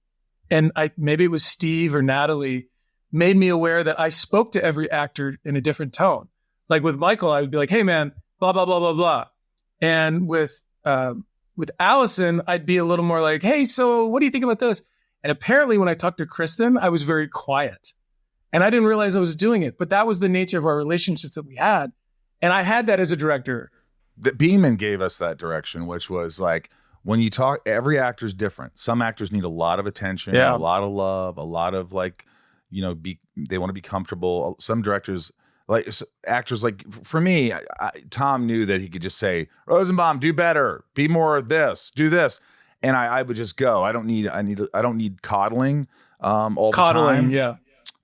and maybe it was Steve or Natalie, made me aware that I spoke to every actor in a different tone. Like with Michael, I would be like, hey man, blah, blah, blah, blah, blah. And with Allison, I'd be a little more like, hey, so what do you think about this? And apparently when I talked to Kristen, I was very quiet. And I didn't realize I was doing it, but that was the nature of our relationships that we had. And I had that as a director. The Beeman gave us that direction, which was like, when you talk, every actor's different. Some actors need a lot of attention, a lot of love, a lot of, like, you know, they want to be comfortable. Some directors, like actors, like for me, Tom knew that he could just say, Rosenbaum, do better, be more of this, do this, and I would just go. I don't need coddling all the time. Yeah.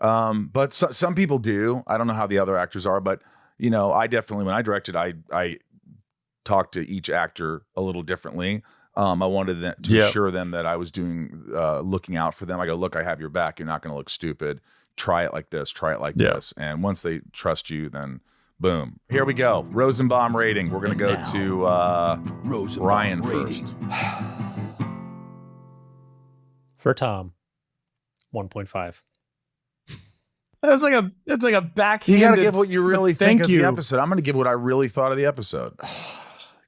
But some people do. I don't know how the other actors are, but you know, I definitely, when I directed, I talked to each actor a little differently. I wanted to assure them that I was looking out for them. I go, look, I have your back. You're not going to look stupid. Try it like this. Try it like this. And once they trust you, then boom. Here we go. Rosenbaum rating. We're going to go to Ryan first. For Tom, 1.5. That's like a backhanded. You got to give what you really think of the episode. I'm going to give what I really thought of the episode.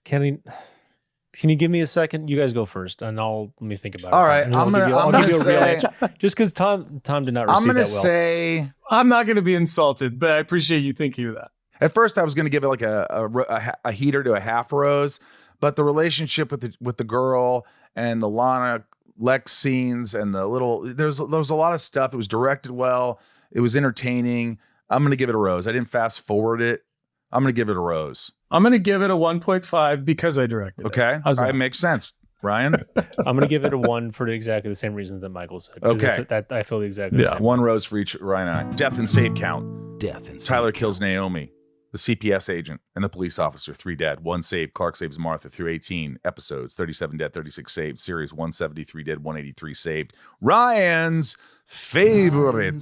Can you give me a second? You guys go first, and let me think about it. All right, I'll give you a real answer. Just because Tom did not receive that well. I'm not going to be insulted, but I appreciate you thinking of that. At first, I was going to give it like a heater to a half rose, but the relationship with the girl and the Lana Lex scenes and there's a lot of stuff. It was directed well. It was entertaining. I'm going to give it a rose. I didn't fast forward it. I'm going to give it a rose. I'm going to give it a 1.5 because I directed it. Okay. That makes sense. Ryan? I'm going to give it a 1 for exactly the same reasons that Michael said. Okay. I feel exactly the same. 1 rose for each Ryan and I. Death and save count. Tyler kills Naomi, the CPS agent, and the police officer. 3 dead. 1 saved. Clark saves Martha through 18 episodes. 37 dead, 36 saved. Series 173 dead, 183 saved. Ryan's favorite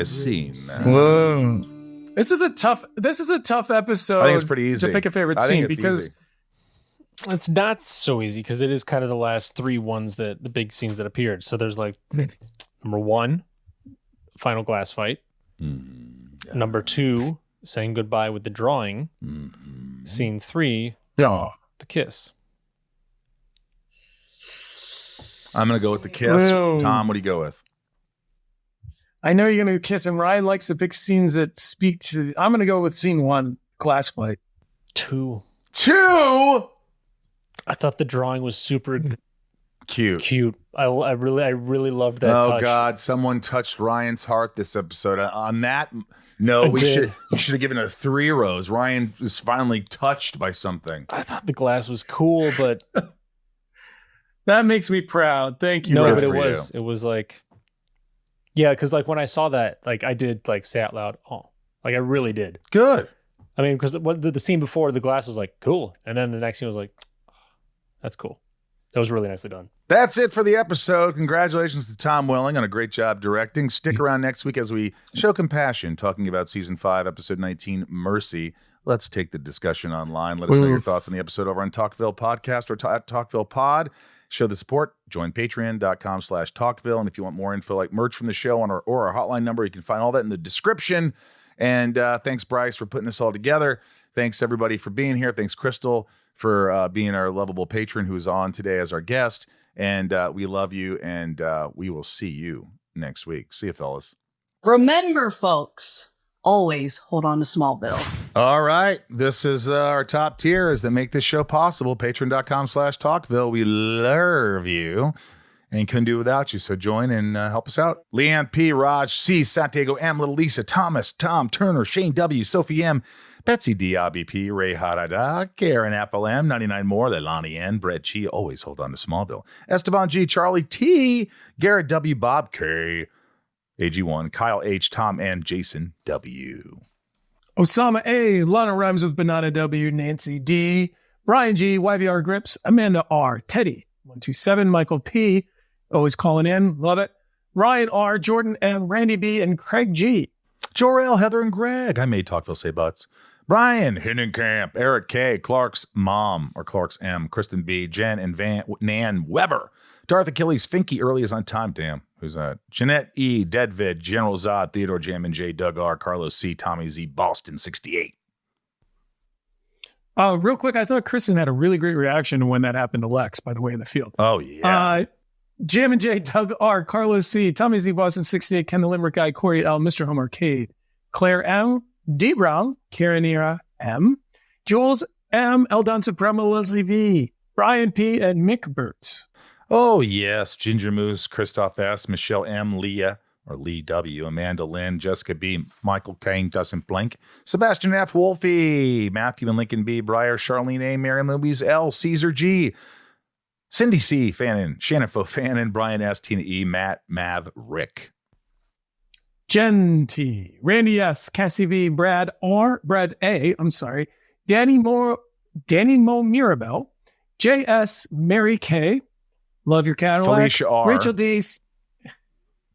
scene. Whoa. This is a tough episode. I think it's pretty easy to pick a favorite scene because it's not so easy because it is kind of the last 3 ones the big scenes that appeared. So there's like number 1, final glass fight. Number 2, saying goodbye with the drawing. Scene 3, the kiss. I'm gonna go with the kiss. Tom, what do you go with? I know you're going to kiss him. Ryan likes the big scenes that speak to... I'm going to go with scene 1, glass fight. 2. I thought the drawing was super Cute. I really loved that. Oh touch. God, someone touched Ryan's heart this episode. On that note, you should have given it 3 rows. Ryan was finally touched by something. I thought the glass was cool, but that makes me proud. Thank you. No, but it was like, yeah, because like when I saw that, like I did like say out loud, oh, like I really did. Good. I mean, because the scene before the glass was like cool, and then the next scene was like, oh, that's cool. That was really nicely done. That's it for the episode. Congratulations to Tom Welling on a great job directing. Stick around next week as we show compassion, talking about season 5, episode 19, Mercy. Let's take the discussion online. Let us know your thoughts on the episode over on Talkville Podcast or at Talkville Pod. Show the support. Join patreon.com/Talkville. And if you want more info like merch from the show or our hotline number, you can find all that in the description. And thanks, Bryce, for putting this all together. Thanks, everybody, for being here. Thanks, Crystal, for being our lovable patron who is on today as our guest. And we love you, and we will see you next week. See you, fellas. Remember, folks, always hold on to Smallville. All right. This is our top tiers that make this show possible. Patreon.com/Talkville. We love you and couldn't do it without you. So join and help us out. Leanne P, Raj C, Santiago M, Little Lisa, Thomas, Tom, Turner, Shane W, Sophie M, BetsyD, Abhi P, Rae H, KarenApple M, 99 more, Leilani N, BetsyD, always hold on to Smallville, Estevan G, Charlie T, Garrett W, Bob K, AG1, Kyle H, Tom M, Jason W. Osama A, Lana Rhymes with Banana W, Nancy D, Brian G, YVR Grips, Amanda R, Teddy, 127, Michael P, always calling in, love it, Ryan R, Jordan M, Randy B, and Craig G. Jorel, Heather, and Greg. I made Talkville say butts. Brian, Hinnenkamp, Eric K, Clark's mom, or Clark's M, Kristen B, Jen, and Nan Weber. Darth Achilles, Finky, early is on time, damn. Who's that? Jeanette E, Deadvid, General Zod, Theodore Jammin J, Doug R, Carlos C, Tommy Z, Boston 68. Real quick, I thought Kristen had a really great reaction when that happened to Lex, by the way, in the field. Oh, yeah. Jammin J, Doug R, Carlos C, Tommy Z, Boston 68, Ken the Limerick Guy, Corey L, Mr. Home Arcade, Claire M, D Brown, KarenApple M, Jules M, Eldon Supremo, Leslie V, Brian P, and Mick Burt. Oh, yes. Ginger Moose, Christoph S, Michelle M, Leah, or Lee W, Amanda Lynn, Jessica B, Michael Kane doesn't blink, Sebastian F, Wolfie, Matthew and Lincoln B, Breyer, Charlene A, Marion Louise L, Caesar G, Cindy C, Fannin, Shannon Fo, Fannin, Brian S, Tina E, Matt, Mav, Rick. Jen T, Randy S, Cassie V, Brad R, Brad A, I'm sorry, Danny Mo Mirabel, JS, Mary K, love your Cadillac, Felicia R, Rachel D,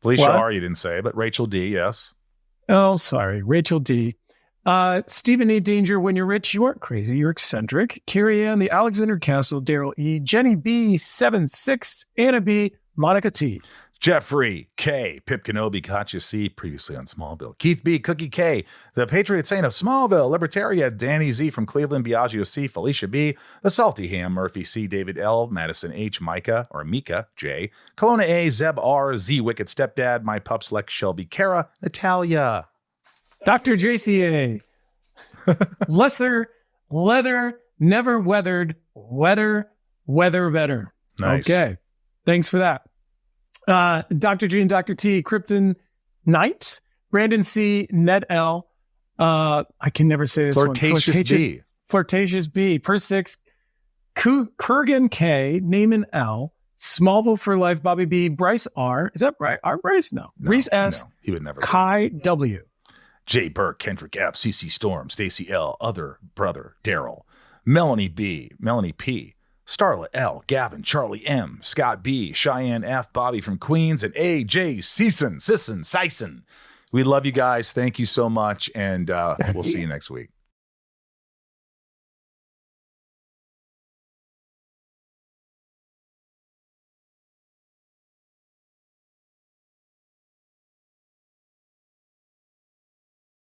Felicia R, you didn't say, but Rachel D, yes. Oh, sorry, Rachel D. Stephen E. Danger, when you're rich, you aren't crazy, you're eccentric. Carrie Ann, the Alexander Castle, Daryl E, Jenny B, 76, Anna B, Monica T. Jeffrey K, Pip Kenobi, Katya C, previously on Smallville. Keith B, Cookie K, the Patriot Saint of Smallville, Libertaria, Danny Z from Cleveland, Biagio C, Felicia B, the Salty Ham, Murphy C, David L, Madison H, Micah J, Kelowna A, Zeb R, Z, Wicked Stepdad, My Pups, Lex, Shelby, Kara, Natalia. Dr. JCA, lesser, leather, never weathered, weather better. Nice. Okay. Thanks for that. Dr. G and Dr. T, Krypton Knight, Brandon C, Ned L, I can never say this Flirtatious B. Flirtatious B, Per 6, Kurgan K, Naaman L, Smallville for Life, Bobby B, Bryce R. Is that right? Our Bryce? No. Reese S. No, he would never. Kai W. J. Burke, Kendrick F, CC Storm, Stacy L, Other Brother, Daryl, Melanie B, Melanie P, Starla L, Gavin, Charlie M, Scott B, Cheyenne F, Bobby from Queens, and AJ Sisson. We love you guys. Thank you so much. And we'll see you next week.